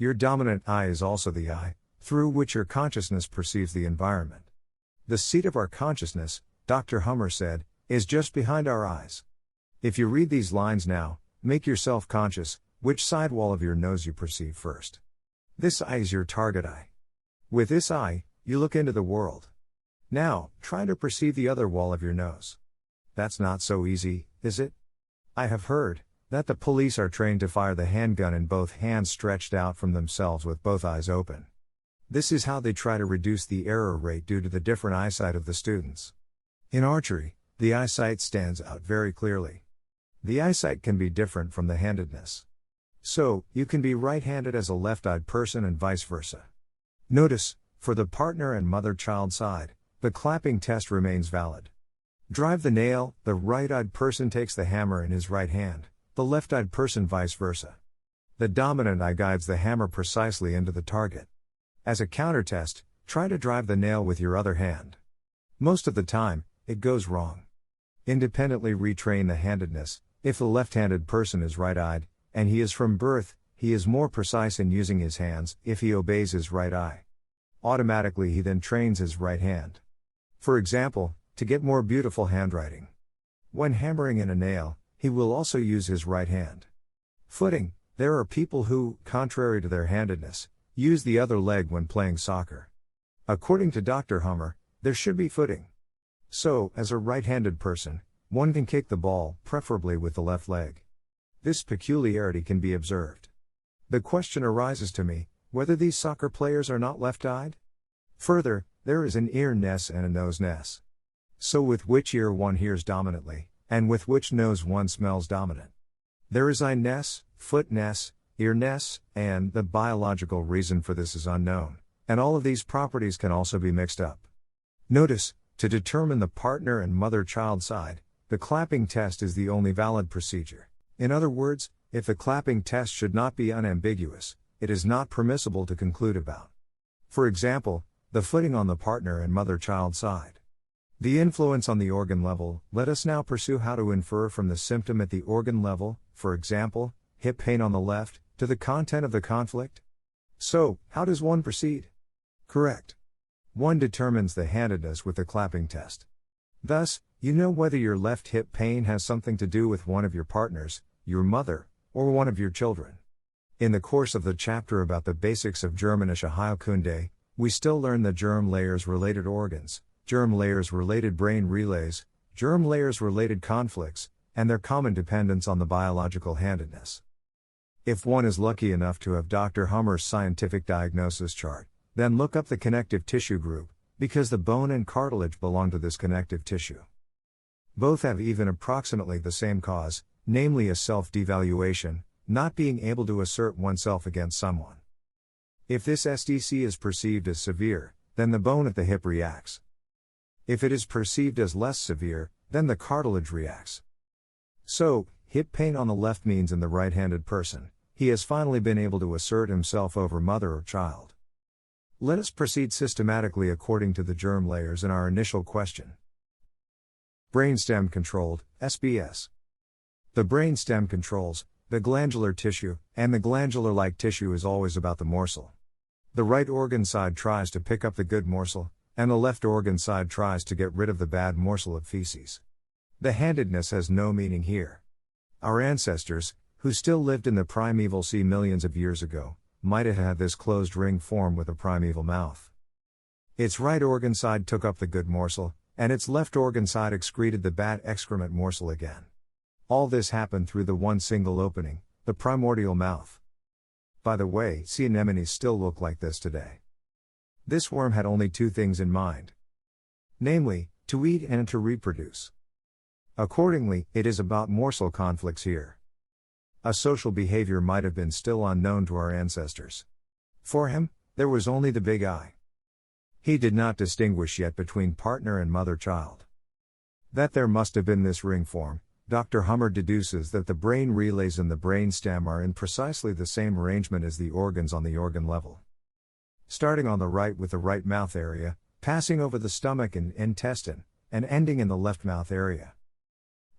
Your dominant eye is also the eye through which your consciousness perceives the environment. The seat of our consciousness, Dr. Hummer said, is just behind our eyes. If you read these lines now, make yourself conscious which side wall of your nose you perceive first. This eye is your target eye. With this eye, you look into the world. Now, try to perceive the other wall of your nose. That's not so easy, is it? I have heard that the police are trained to fire the handgun in both hands stretched out from themselves with both eyes open. This is how they try to reduce the error rate due to the different eyesight of the students. In archery, the eyesight stands out very clearly. The eyesight can be different from the handedness. So, you can be right-handed as a left-eyed person and vice versa. Notice, for the partner and mother-child side, the clapping test remains valid. Drive the nail, the right-eyed person takes the hammer in his right hand, the left-eyed person vice versa. The dominant eye guides the hammer precisely into the target. As a counter-test, try to drive the nail with your other hand. Most of the time, it goes wrong. Independently retrain the handedness. If the left-handed person is right-eyed, and he is from birth, he is more precise in using his hands if he obeys his right eye. Automatically he then trains his right hand. For example, to get more beautiful handwriting. When hammering in a nail, he will also use his right hand. Footing, there are people who, contrary to their handedness, use the other leg when playing soccer. According to Dr. Hummer, there should be footing. So, as a right-handed person, one can kick the ball, preferably with the left leg. This peculiarity can be observed. The question arises to me, whether these soccer players are not left-eyed? Further, there is an ear-ness and a nose-ness. So with which ear one hears dominantly, and with which nose one smells dominant. There is eye-ness, foot-ness, ear-ness, and the biological reason for this is unknown, And all of these properties can also be mixed up. Notice, to determine the partner and mother-child side, the clapping test is the only valid procedure. In other words, if the clapping test should not be unambiguous, it is not permissible to conclude about. For example, the footing on the partner and mother-child side. The influence on the organ level. Let us now pursue how to infer from the symptom at the organ level, for example, hip pain on the left, to the content of the conflict. So, how does one proceed? Correct. One determines the handedness with the clapping test. Thus, you know whether your left hip pain has something to do with one of your partners, your mother, or one of your children. In the course of the chapter about the basics of Germanische Heilkunde, we still learn the germ layers related organs, germ layers related brain relays, germ layers related conflicts, and their common dependence on the biological handedness. If one is lucky enough to have Dr. Hummer's scientific diagnosis chart, then look up the connective tissue group, because the bone and cartilage belong to this connective tissue. Both have even approximately the same cause, namely a self-devaluation, not being able to assert oneself against someone. If this SDC is perceived as severe, then the bone at the hip reacts. If it is perceived as less severe, then the cartilage reacts. So, hip pain on the left means in the right-handed person, he has finally been able to assert himself over mother or child. Let us proceed systematically according to the germ layers in our initial question. Brainstem controlled, SBS. The brainstem controls the glandular tissue, and the glandular-like tissue is always about the morsel. The right organ side tries to pick up the good morsel, and the left organ side tries to get rid of the bad morsel of feces. The handedness has no meaning here. Our ancestors, who still lived in the primeval sea millions of years ago, might have had this closed ring form with a primeval mouth. Its right organ side took up the good morsel, and its left organ side excreted the bad excrement morsel again. All this happened through the one single opening, the primordial mouth. By the way, sea anemones still look like this today. This worm had only two things in mind. Namely, to eat and to reproduce. Accordingly, it is about morsel conflicts here. A social behavior might have been still unknown to our ancestors. For him, there was only the big eye. He did not distinguish yet between partner and mother-child. That there must have been this ring form, Dr. Hummer deduces that the brain relays in the brain stem are in precisely the same arrangement as the organs on the organ level. Starting on the right with the right mouth area, passing over the stomach and intestine, and ending in the left mouth area.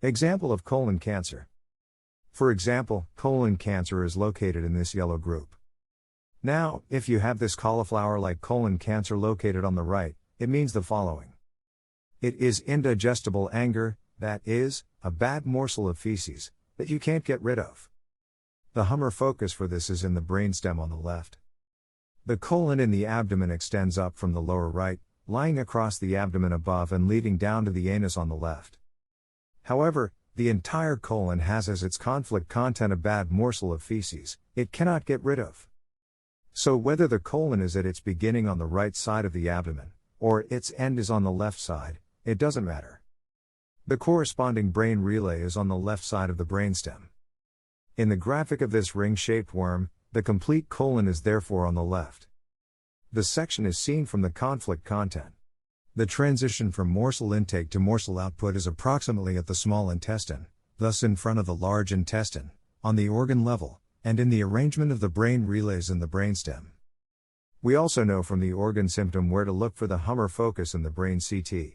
Example of colon cancer. For example, colon cancer is located in this yellow group. Now, if you have this cauliflower-like colon cancer located on the right, it means the following. It is indigestible anger, that is, a bad morsel of feces, that you can't get rid of. The Hummer focus for this is in the brainstem on the left. The colon in the abdomen extends up from the lower right, lying across the abdomen above and leading down to the anus on the left. However, the entire colon has as its conflict content a bad morsel of feces, it cannot get rid of. So whether the colon is at its beginning on the right side of the abdomen, or its end is on the left side, it doesn't matter. The corresponding brain relay is on the left side of the brainstem. In the graphic of this ring-shaped worm, the complete colon is therefore on the left. The section is seen from the conflict content. The transition from morsel intake to morsel output is approximately at the small intestine, thus in front of the large intestine, on the organ level, and in the arrangement of the brain relays in the brainstem. We also know from the organ symptom where to look for the Hummer focus in the brain CT.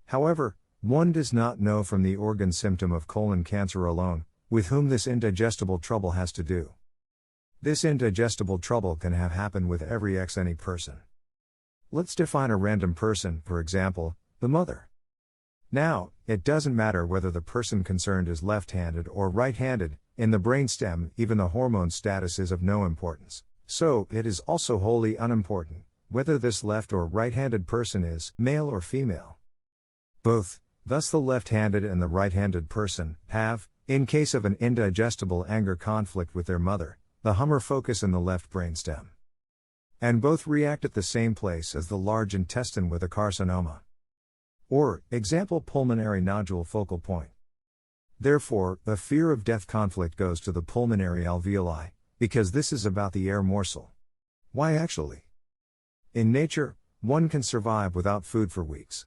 However, one does not know from the organ symptom of colon cancer alone, with whom this indigestible trouble has to do. This indigestible trouble can have happened with every any person. Let's define a random person, for example, the mother. Now, it doesn't matter whether the person concerned is left-handed or right-handed, in the brainstem, even the hormone status is of no importance. So, it is also wholly unimportant whether this left or right-handed person is male or female. Both, thus the left-handed and the right-handed person, have, in case of an indigestible anger conflict with their mother, the Hummer focus in the left brainstem. And both react at the same place as the large intestine with a carcinoma. Or, example pulmonary nodule focal point. Therefore, the fear of death conflict goes to the pulmonary alveoli, because this is about the air morsel. Why actually? In nature, one can survive without food for weeks.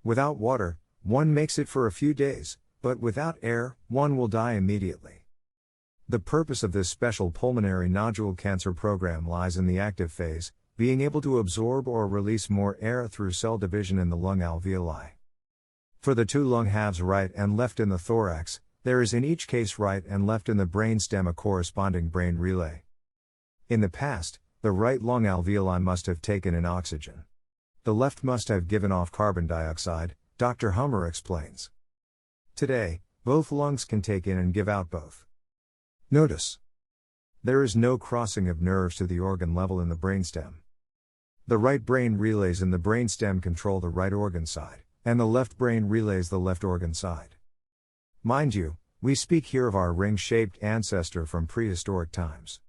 Without water, one makes it for a few days, but without air, one will die immediately. The purpose of this special pulmonary nodule cancer program lies in the active phase, being able to absorb or release more air through cell division in the lung alveoli. For the two lung halves right and left in the thorax, there is in each case right and left in the brainstem a corresponding brain relay. In the past, the right lung alveoli must have taken in oxygen. The left must have given off carbon dioxide, Dr. Hummer explains. Today, both lungs can take in and give out both. Notice: there is no crossing of nerves to the organ level in the brainstem. The right brain relays in the brainstem control the right organ side, and the left brain relays the left organ side. Mind you, we speak here of our ring-shaped ancestor from prehistoric times.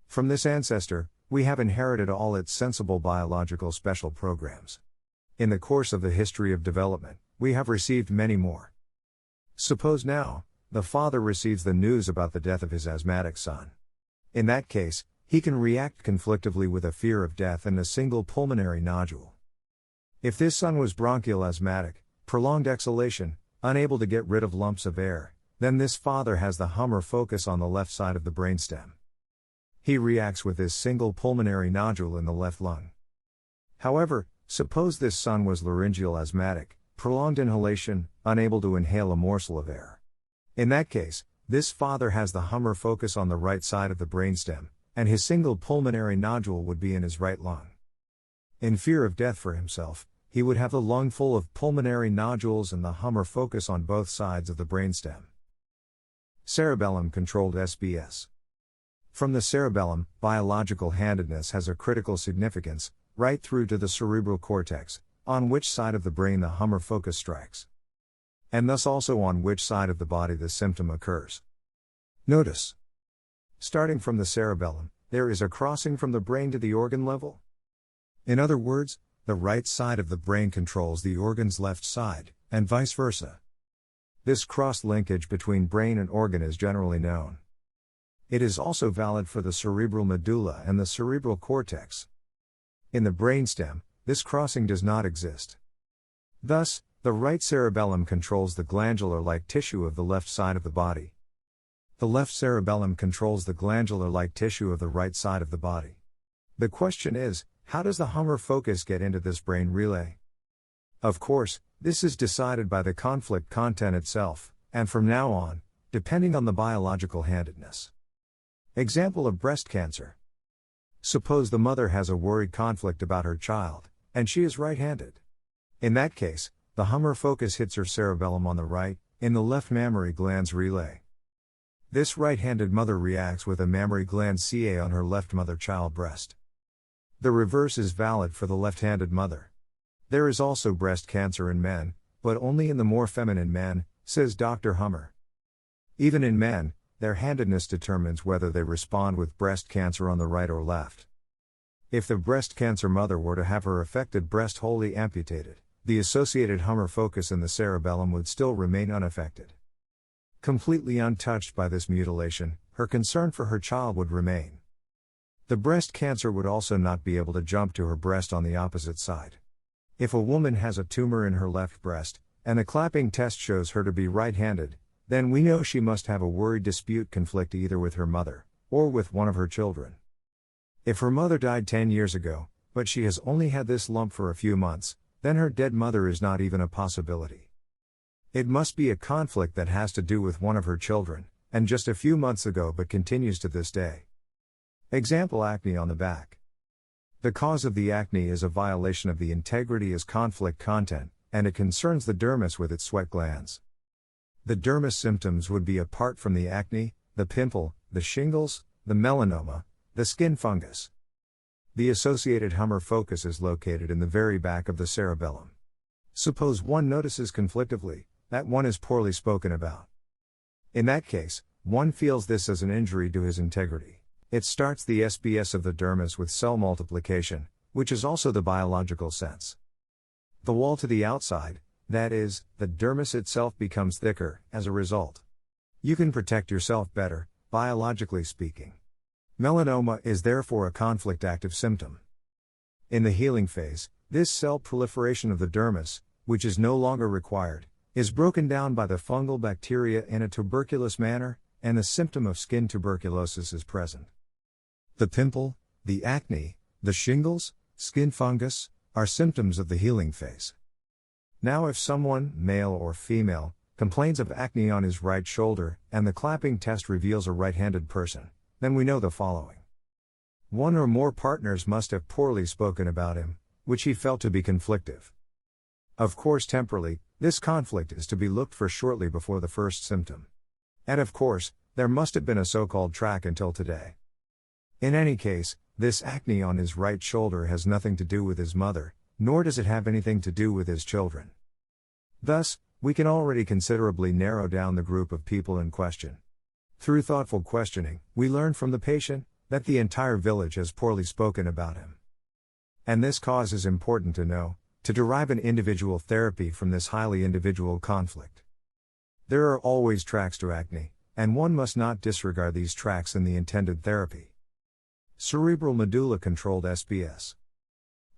From this ancestor, we have inherited all its sensible biological special programs. In the course of the history of development, we have received many more. Suppose now, the father receives the news about the death of his asthmatic son. In that case, he can react conflictively with a fear of death and a single pulmonary nodule. If this son was bronchial asthmatic, prolonged exhalation, unable to get rid of lumps of air, then this father has the Hummer focus on the left side of the brainstem. He reacts with this single pulmonary nodule in the left lung. However, suppose this son was laryngeal asthmatic, prolonged inhalation, unable to inhale a morsel of air. In that case, this father has the Hummer focus on the right side of the brainstem, and his single pulmonary nodule would be in his right lung. In fear of death for himself, he would have the lung full of pulmonary nodules and the Hummer focus on both sides of the brainstem. Cerebellum-controlled SBS. From the cerebellum, biological handedness has a critical significance, right through to the cerebral cortex, on which side of the brain the Hummer focus strikes. And thus also on which side of the body the symptom occurs. Notice: starting from the cerebellum, there is a crossing from the brain to the organ level. In other words, the right side of the brain controls the organ's left side, and vice versa. This cross-linkage between brain and organ is generally known. It is also valid for the cerebral medulla and the cerebral cortex. In the brainstem, this crossing does not exist. Thus, the right cerebellum controls the glandular-like tissue of the left side of the body. The left cerebellum controls the glandular-like tissue of the right side of the body. The question is, how does the Hummer focus get into this brain relay? Of course, this is decided by the conflict content itself, and from now on, depending on the biological handedness. Example of breast cancer. Suppose the mother has a worried conflict about her child, and she is right-handed. In that case, the Hummer focus hits her cerebellum on the right, in the left mammary gland's relay. This right-handed mother reacts with a mammary gland CA on her left mother-child breast. The reverse is valid for the left-handed mother. There is also breast cancer in men, but only in the more feminine men, says Dr. Hummer. Even in men, their handedness determines whether they respond with breast cancer on the right or left. If the breast cancer mother were to have her affected breast wholly amputated, the associated Hummer focus in the cerebellum would still remain unaffected. Completely untouched by this mutilation, her concern for her child would remain. The breast cancer would also not be able to jump to her breast on the opposite side. If a woman has a tumor in her left breast, and the clapping test shows her to be right-handed, then we know she must have a worried dispute conflict either with her mother, or with one of her children. If her mother died 10 years ago, but she has only had this lump for a few months, then her dead mother is not even a possibility. It must be a conflict that has to do with one of her children, and just a few months ago but continues to this day. Example: acne on the back. The cause of the acne is a violation of the integrity as conflict content, and it concerns the dermis with its sweat glands. The dermis symptoms would be apart from the acne, the pimple, the shingles, the melanoma, the skin fungus. The associated Hummer focus is located in the very back of the cerebellum. Suppose one notices conflictively that one is poorly spoken about. In that case, one feels this as an injury to his integrity. It starts the SBS of the dermis with cell multiplication, which is also the biological sense. The wall to the outside, that is, the dermis itself, becomes thicker as a result. You can protect yourself better, biologically speaking. Melanoma is therefore a conflict active symptom. In the healing phase, this cell proliferation of the dermis, which is no longer required, is broken down by the fungal bacteria in a tuberculous manner, and the symptom of skin tuberculosis is present. The pimple, the acne, the shingles, skin fungus, are symptoms of the healing phase. Now if someone, male or female, complains of acne on his right shoulder, and the clapping test reveals a right-handed person, then we know the following. One or more partners must have poorly spoken about him, which he felt to be conflictive. Of course temporally, this conflict is to be looked for shortly before the first symptom. And of course, there must have been a so-called track until today. In any case, this acne on his right shoulder has nothing to do with his mother, nor does it have anything to do with his children. Thus, we can already considerably narrow down the group of people in question. Through thoughtful questioning, we learn from the patient that the entire village has poorly spoken about him. And this cause is important to know, to derive an individual therapy from this highly individual conflict. There are always tracks to acne, and one must not disregard these tracks in the intended therapy. Cerebral medulla-controlled SBS.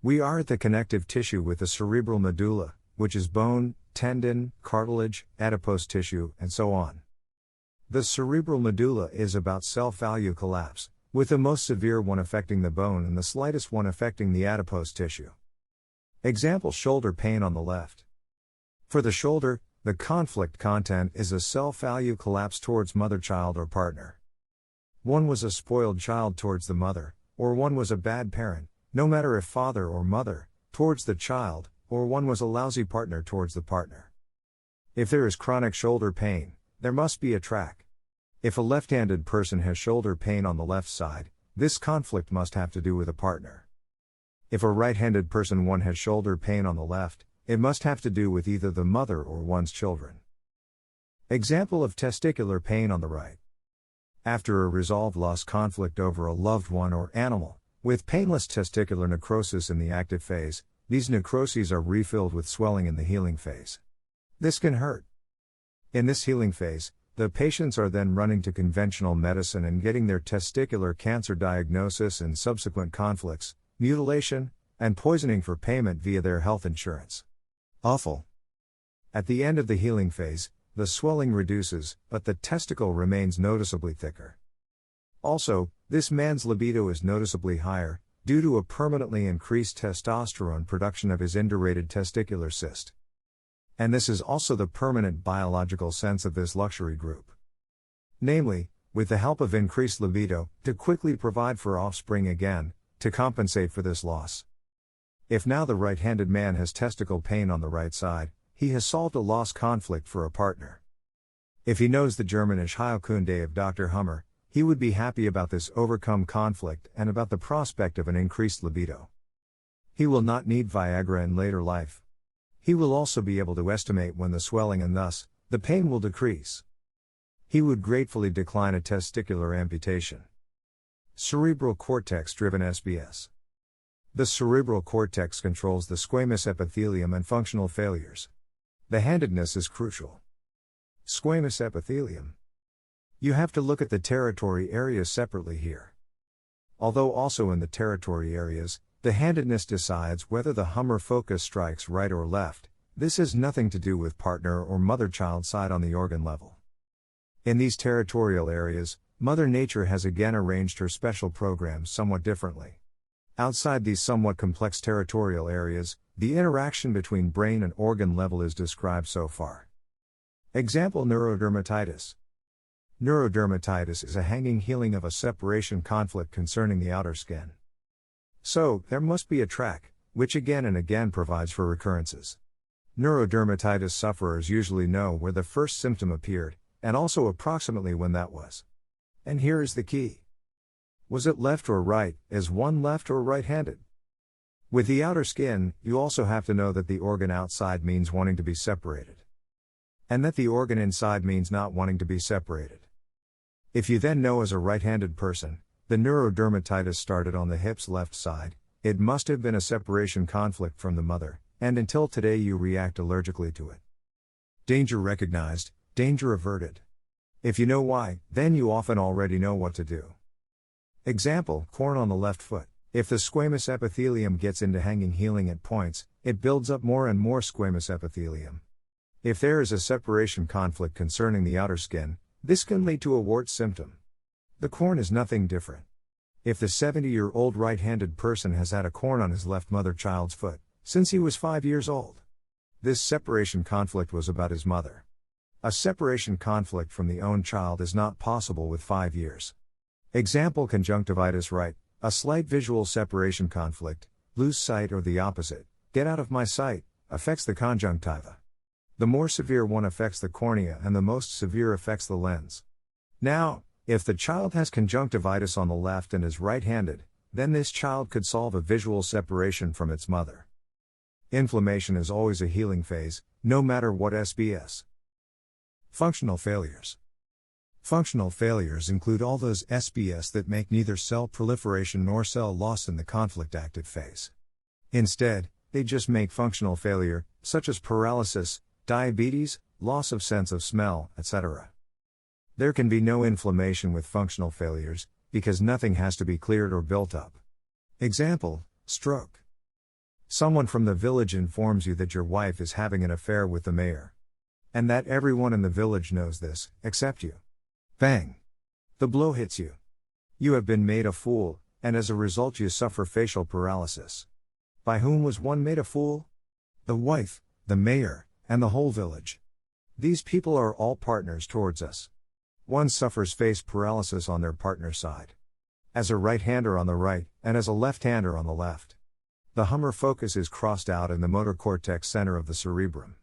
We are at the connective tissue with the cerebral medulla, which is bone, tendon, cartilage, adipose tissue, and so on. The cerebral medulla is about self-value collapse, with the most severe one affecting the bone and the slightest one affecting the adipose tissue. Example: shoulder pain on the left. For the shoulder, the conflict content is a self-value collapse towards mother, child, or partner. One was a spoiled child towards the mother, or one was a bad parent, no matter if father or mother, towards the child, or one was a lousy partner towards the partner. If there is chronic shoulder pain, there must be a track. If a left-handed person has shoulder pain on the left side, this conflict must have to do with a partner. If a right-handed person has shoulder pain on the left, it must have to do with either the mother or one's children. Example of testicular pain on the right. After a resolved loss conflict over a loved one or animal, with painless testicular necrosis in the active phase, these necroses are refilled with swelling in the healing phase. This can hurt. In this healing phase, the patients are then running to conventional medicine and getting their testicular cancer diagnosis and subsequent conflicts, mutilation, and poisoning for payment via their health insurance. Awful. At the end of the healing phase, the swelling reduces, but the testicle remains noticeably thicker. Also, this man's libido is noticeably higher, due to a permanently increased testosterone production of his indurated testicular cyst. And this is also the permanent biological sense of this luxury group. Namely, with the help of increased libido, to quickly provide for offspring again, to compensate for this loss. If now the right-handed man has testicle pain on the right side, he has solved a loss conflict for a partner. If he knows the Germanische Heilkunde of Dr. Hummer, he would be happy about this overcome conflict and about the prospect of an increased libido. He will not need Viagra in later life. He will also be able to estimate when the swelling and thus, the pain will decrease. He would gratefully decline a testicular amputation. Cerebral cortex-driven SBS. The cerebral cortex controls the squamous epithelium and functional failures. The handedness is crucial. Squamous epithelium. You have to look at the territory areas separately here. Although also in the territory areas, the handedness decides whether the Hummer focus strikes right or left. This has nothing to do with partner or mother-child side on the organ level. In these territorial areas, Mother Nature has again arranged her special programs somewhat differently. Outside these somewhat complex territorial areas, the interaction between brain and organ level is described so far. Example: neurodermatitis. Neurodermatitis is a hanging healing of a separation conflict concerning the outer skin. So, there must be a track, which again and again provides for recurrences. Neurodermatitis sufferers usually know where the first symptom appeared, and also approximately when that was. And here is the key. Was it left or right? Is one left or right-handed? With the outer skin, you also have to know that the organ outside means wanting to be separated. And that the organ inside means not wanting to be separated. If you then know as a right-handed person, the neurodermatitis started on the hip's left side, it must have been a separation conflict from the mother, and until today you react allergically to it. Danger recognized, danger averted. If you know why, then you often already know what to do. Example: corn on the left foot. If the squamous epithelium gets into hanging healing at points, it builds up more and more squamous epithelium. If there is a separation conflict concerning the outer skin, this can lead to a wart symptom. The corn is nothing different. If the 70-year-old right-handed person has had a corn on his left mother-child's foot since he was 5 years old, this separation conflict was about his mother. A separation conflict from the own child is not possible with 5 years. Example: conjunctivitis right, a slight visual separation conflict, lose sight or the opposite, get out of my sight, affects the conjunctiva. The more severe one affects the cornea and the most severe affects the lens. Now, if the child has conjunctivitis on the left and is right-handed, then this child could solve a visual separation from its mother. Inflammation is always a healing phase, no matter what SBS. Functional failures. Functional failures include all those SBS that make neither cell proliferation nor cell loss in the conflict active phase. Instead, they just make functional failure, such as paralysis, diabetes, loss of sense of smell, etc. There can be no inflammation with functional failures, because nothing has to be cleared or built up. Example: stroke. Someone from the village informs you that your wife is having an affair with the mayor. And that everyone in the village knows this, except you. Bang! The blow hits you. You have been made a fool, and as a result you suffer facial paralysis. By whom was one made a fool? The wife, the mayor, and the whole village. These people are all partners towards us. One suffers face paralysis on their partner's side. As a right-hander on the right, and as a left-hander on the left. The Hummer focus is crossed out in the motor cortex center of the cerebrum.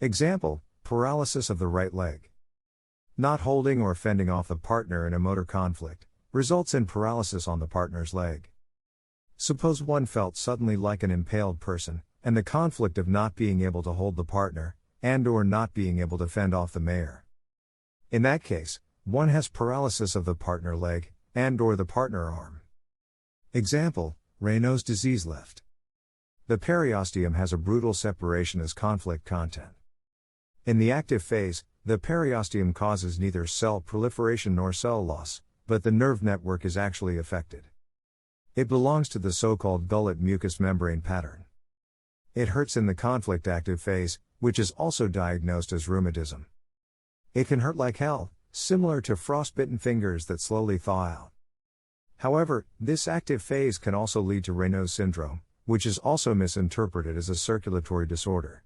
Example: paralysis of the right leg. Not holding or fending off the partner in a motor conflict results in paralysis on the partner's leg. Suppose one felt suddenly like an impaled person, and the conflict of not being able to hold the partner, and/or not being able to fend off the mayor. In that case, one has paralysis of the partner leg, and/or the partner arm. Example: Raynaud's disease left. The periosteum has a brutal separation as conflict content. In the active phase, the periosteum causes neither cell proliferation nor cell loss, but the nerve network is actually affected. It belongs to the so-called gullet mucous membrane pattern. It hurts in the conflict active phase, which is also diagnosed as rheumatism. It can hurt like hell, similar to frostbitten fingers that slowly thaw out. However, this active phase can also lead to Raynaud's syndrome, which is also misinterpreted as a circulatory disorder.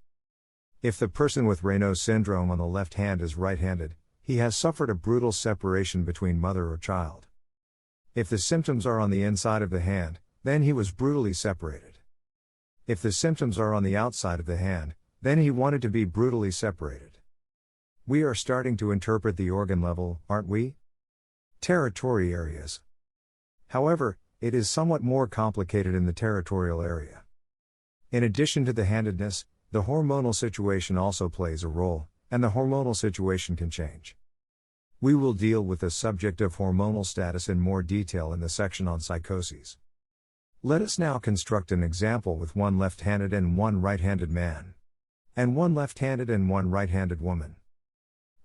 If the person with Raynaud's syndrome on the left hand is right-handed, he has suffered a brutal separation between mother or child. If the symptoms are on the inside of the hand, then he was brutally separated. If the symptoms are on the outside of the hand, then he wanted to be brutally separated. We are starting to interpret the organ level, aren't we? Territory areas. However, it is somewhat more complicated in the territorial area. In addition to the handedness, the hormonal situation also plays a role, and the hormonal situation can change. We will deal with the subject of hormonal status in more detail in the section on psychoses. Let us now construct an example with one left-handed and one right-handed man. And one left-handed and one right-handed woman.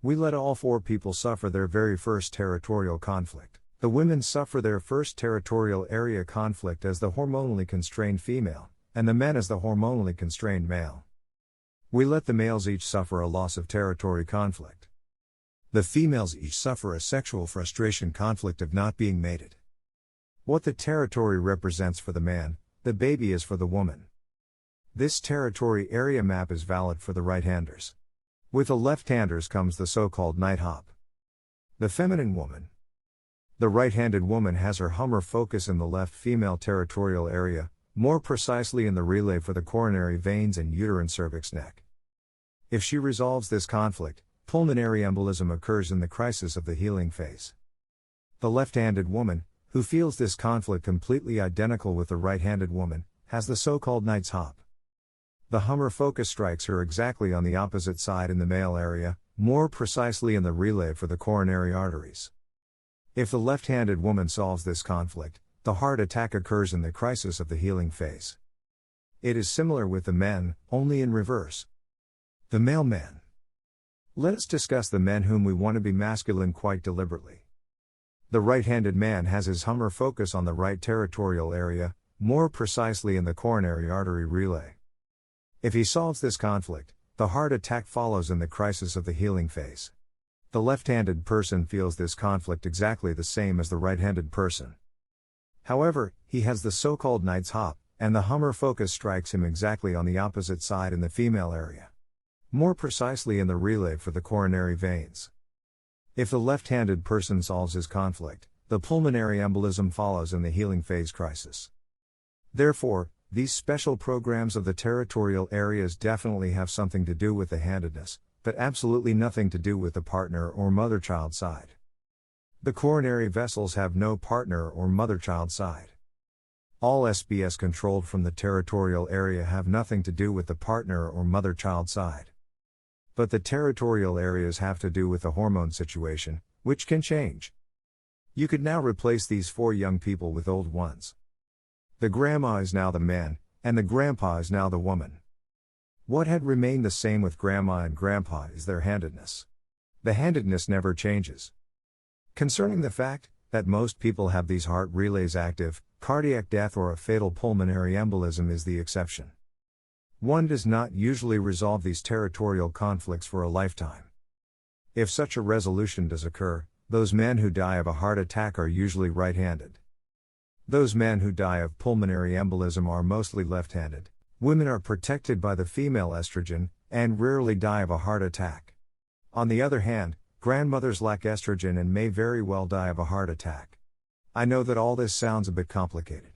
We let all four people suffer their very first territorial conflict. The women suffer their first territorial area conflict as the hormonally constrained female, and the men as the hormonally constrained male. We let the males each suffer a loss of territory conflict. The females each suffer a sexual frustration conflict of not being mated. What the territory represents for the man, the baby is for the woman. This territory area map is valid for the right-handers. With the left-handers comes the so-called night hop. The feminine woman. The right-handed woman has her Hummer focus in the left female territorial area, more precisely in the relay for the coronary veins and uterine cervix neck. If she resolves this conflict, pulmonary embolism occurs in the crisis of the healing phase. The left-handed woman, who feels this conflict completely identical with the right-handed woman, has the so-called night's hop. The Hummer focus strikes her exactly on the opposite side in the male area, more precisely in the relay for the coronary arteries. If the left-handed woman solves this conflict, the heart attack occurs in the crisis of the healing phase. It is similar with the men, only in reverse. The male men. Let us discuss the men whom we want to be masculine quite deliberately. The right-handed man has his Hummer focus on the right territorial area, more precisely in the coronary artery relay. If he solves this conflict, the heart attack follows in the crisis of the healing phase. The left-handed person feels this conflict exactly the same as the right-handed person. However, he has the so-called Knight's hop, and the Hummer focus strikes him exactly on the opposite side in the female area. More precisely in the relay for the coronary veins. If the left-handed person solves his conflict, the pulmonary embolism follows in the healing phase crisis. Therefore, these special programs of the territorial areas definitely have something to do with the handedness, but absolutely nothing to do with the partner or mother-child side. The coronary vessels have no partner or mother-child side. All SBS controlled from the territorial area have nothing to do with the partner or mother-child side. But the territorial areas have to do with the hormone situation, which can change. You could now replace these 4 young people with old ones. The grandma is now the man, and the grandpa is now the woman. What had remained the same with grandma and grandpa is their handedness. The handedness never changes. Concerning the fact that most people have these heart relays active, cardiac death or a fatal pulmonary embolism is the exception. One does not usually resolve these territorial conflicts for a lifetime. If such a resolution does occur, those men who die of a heart attack are usually right-handed. Those men who die of pulmonary embolism are mostly left-handed. Women are protected by the female estrogen, and rarely die of a heart attack. On the other hand, grandmothers lack estrogen and may very well die of a heart attack. I know that all this sounds a bit complicated.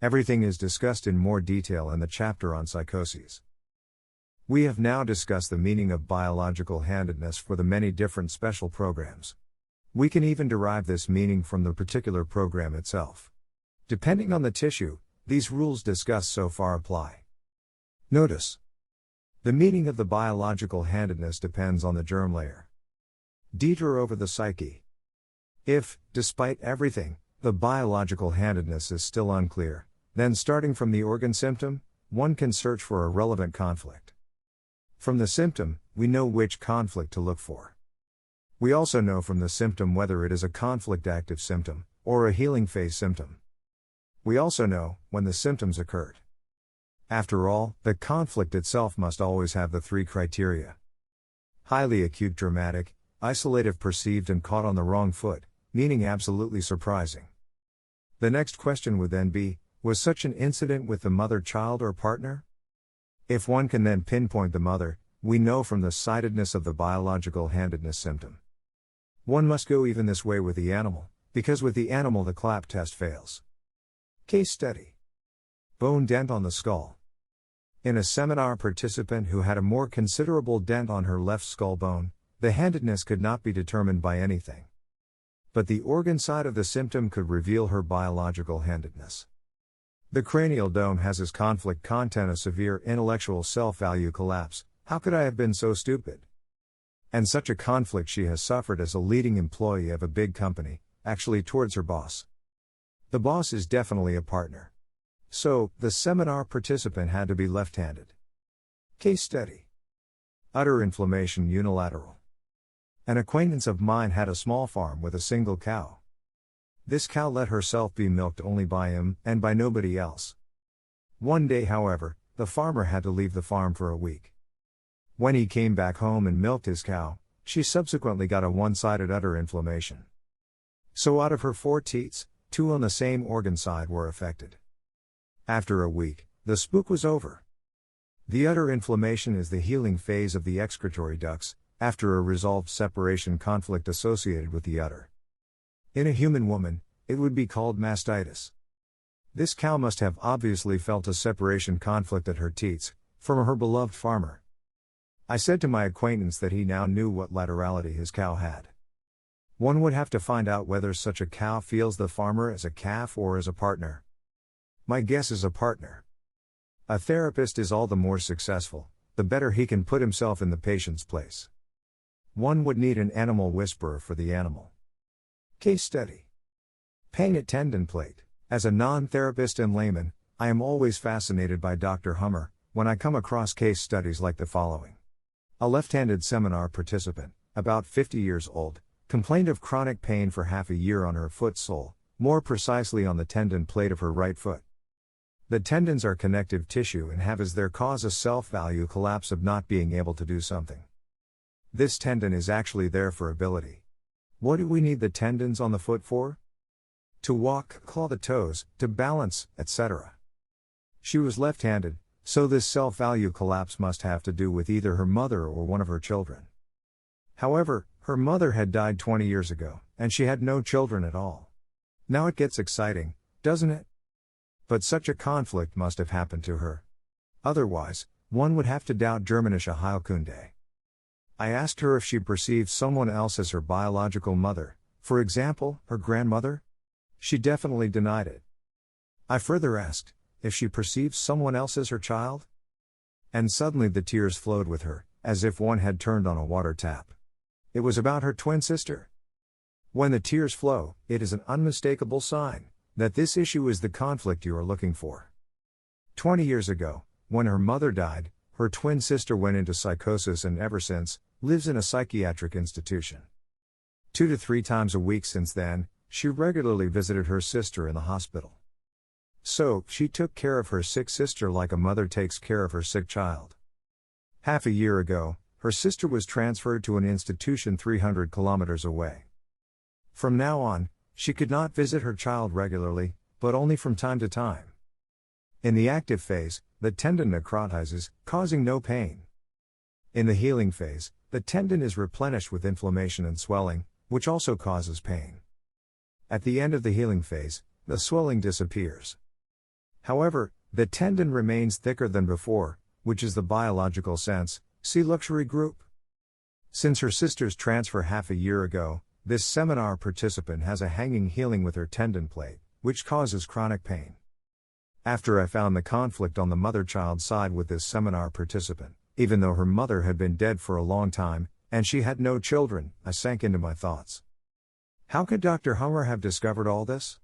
Everything is discussed in more detail in the chapter on psychoses. We have now discussed the meaning of biological handedness for the many different special programs. We can even derive this meaning from the particular program itself. Depending on the tissue, these rules discussed so far apply. Notice. The meaning of the biological handedness depends on the germ layer. Dieter over the psyche. If, despite everything, the biological handedness is still unclear, then starting from the organ symptom, one can search for a relevant conflict. From the symptom, we know which conflict to look for. We also know from the symptom whether it is a conflict-active symptom, or a healing phase symptom. We also know when the symptoms occurred. After all, the conflict itself must always have the 3 criteria. Highly acute dramatic, isolative perceived and caught on the wrong foot, meaning absolutely surprising. The next question would then be, was such an incident with the mother, child or partner? If one can then pinpoint the mother, we know from the sidedness of the biological handedness symptom. One must go even this way with the animal, because with the animal the clap test fails. Case study. Bone dent on the skull. In a seminar participant who had a more considerable dent on her left skull bone, the handedness could not be determined by anything. But the organ side of the symptom could reveal her biological handedness. The cranial dome has as conflict content a severe intellectual self-value collapse. How could I have been so stupid? And such a conflict she has suffered as a leading employee of a big company, actually towards her boss. The boss is definitely a partner. So, the seminar participant had to be left-handed. Case study. Udder inflammation unilateral. An acquaintance of mine had a small farm with a single cow. This cow let herself be milked only by him, and by nobody else. One day, however, the farmer had to leave the farm for a week. When he came back home and milked his cow, she subsequently got a one-sided udder inflammation. So out of her 4 teats, 2 on the same organ side were affected. After a week, the spook was over. The udder inflammation is the healing phase of the excretory ducts, after a resolved separation conflict associated with the udder. In a human woman, it would be called mastitis. This cow must have obviously felt a separation conflict at her teats, from her beloved farmer. I said to my acquaintance that he now knew what laterality his cow had. One would have to find out whether such a cow feels the farmer as a calf or as a partner. My guess is a partner. A therapist is all the more successful, the better he can put himself in the patient's place. One would need an animal whisperer for the animal. Case study. Pain at tendon plate. As a non-therapist and layman, I am always fascinated by Dr. Hummer, when I come across case studies like the following. A left-handed seminar participant, about 50 years old, Complained of chronic pain for half a year on her foot sole, more precisely on the tendon plate of her right foot. The tendons are connective tissue and have as their cause a self-value collapse of not being able to do something. This tendon is actually there for ability. What do we need the tendons on the foot for? To walk, claw the toes, to balance, etc. She was left-handed, so this self-value collapse must have to do with either her mother or one of her children. However, her mother had died 20 years ago, and she had no children at all. Now it gets exciting, doesn't it? But such a conflict must have happened to her. Otherwise, one would have to doubt Germanische Heilkunde. I asked her if she perceived someone else as her biological mother, for example, her grandmother. She definitely denied it. I further asked if she perceived someone else as her child. And suddenly the tears flowed with her, as if one had turned on a water tap. It was about her twin sister. When the tears flow, it is an unmistakable sign that this issue is the conflict you are looking for. 20 years ago, when her mother died, her twin sister went into psychosis and ever since, lives in a psychiatric institution. 2 to 3 times a week since then, she regularly visited her sister in the hospital. So, she took care of her sick sister like a mother takes care of her sick child. Half a year ago, her sister was transferred to an institution 300 kilometers away. From now on, she could not visit her child regularly, but only from time to time. In the active phase, the tendon necrotizes, causing no pain. In the healing phase, the tendon is replenished with inflammation and swelling, which also causes pain. At the end of the healing phase, the swelling disappears. However, the tendon remains thicker than before, which is the biological sense. See luxury group. Since her sister's transfer half a year ago, this seminar participant has a hanging healing with her tendon plate, which causes chronic pain. After I found the conflict on the mother-child side with this seminar participant, even though her mother had been dead for a long time, and she had no children, I sank into my thoughts. How could Dr. Hummer have discovered all this?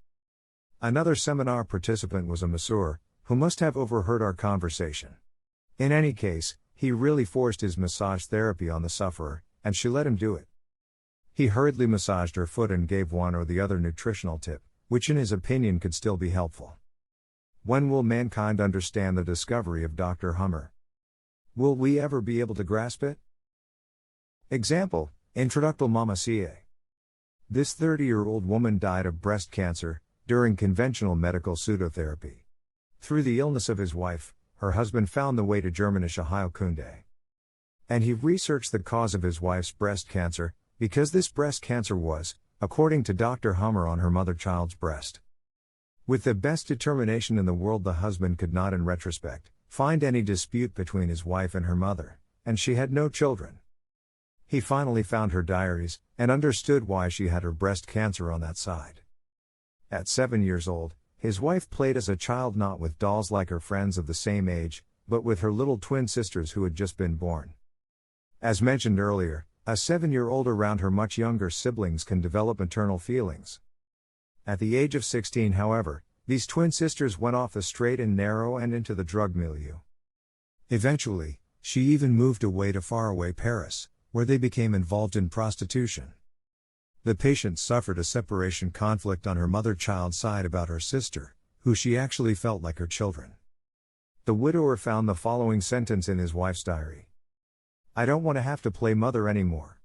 Another seminar participant was a masseur, who must have overheard our conversation. In any case, he really forced his massage therapy on the sufferer, and she let him do it. He hurriedly massaged her foot and gave one or the other nutritional tip, which in his opinion could still be helpful. When will mankind understand the discovery of Dr. Hummer? Will we ever be able to grasp it? Example, introductal mammacia. This 30-year-old woman died of breast cancer, during conventional medical pseudotherapy. Through the illness of his wife, her husband found the way to Germanische Heilkunde. And he researched the cause of his wife's breast cancer, because this breast cancer was, according to Dr. Hummer, on her mother-child's breast. With the best determination in the world, the husband could not in retrospect find any dispute between his wife and her mother, and she had no children. He finally found her diaries, and understood why she had her breast cancer on that side. At 7 years old, his wife played as a child not with dolls like her friends of the same age, but with her little twin sisters who had just been born. As mentioned earlier, a 7-year-old around her much younger siblings can develop maternal feelings. At the age of 16, however, these twin sisters went off the straight and narrow and into the drug milieu. Eventually, she even moved away to faraway Paris, where they became involved in prostitution. The patient suffered a separation conflict on her mother-child side about her sister, who she actually felt like her children. The widower found the following sentence in his wife's diary. "I don't want to have to play mother anymore."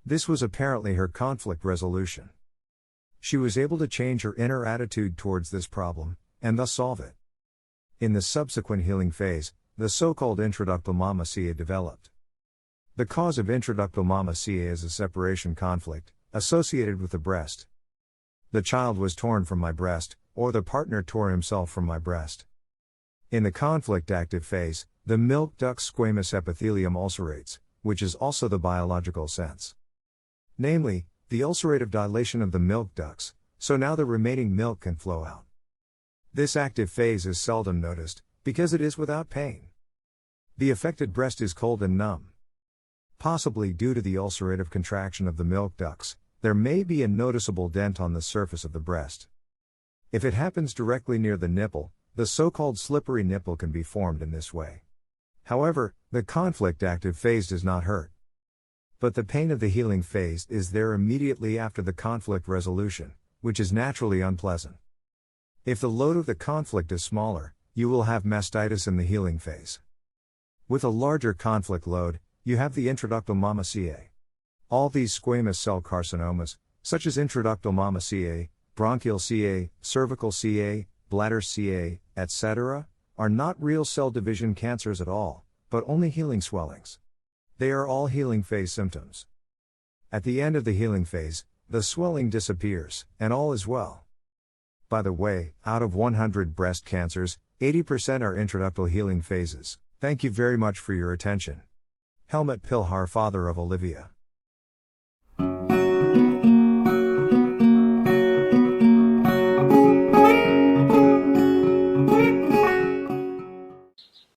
This was apparently her conflict resolution. She was able to change her inner attitude towards this problem, and thus solve it. In the subsequent healing phase, the so-called introductal mammacia developed. The cause of introductal mammacia is a separation conflict, associated with the breast. The child was torn from my breast, or the partner tore himself from my breast. In the conflict active phase, the milk duct squamous epithelium ulcerates, which is also the biological sense. Namely, the ulcerative dilation of the milk ducts, so now the remaining milk can flow out. This active phase is seldom noticed, because it is without pain. The affected breast is cold and numb. Possibly due to the ulcerative contraction of the milk ducts, there may be a noticeable dent on the surface of the breast. If it happens directly near the nipple, the so-called slippery nipple can be formed in this way. However, the conflict active phase does not hurt. But the pain of the healing phase is there immediately after the conflict resolution, which is naturally unpleasant. If the load of the conflict is smaller, you will have mastitis in the healing phase. With a larger conflict load, you have the intraductal mammaceae. All these squamous cell carcinomas, such as intraductal mammaceae, bronchial CA, cervical CA, bladder CA, etc., are not real cell division cancers at all, but only healing swellings. They are all healing phase symptoms. At the end of the healing phase, the swelling disappears, and all is well. By the way, out of 100 breast cancers, 80% are intraductal healing phases. Thank you very much for your attention. Helmut Pilhar, father of Olivia.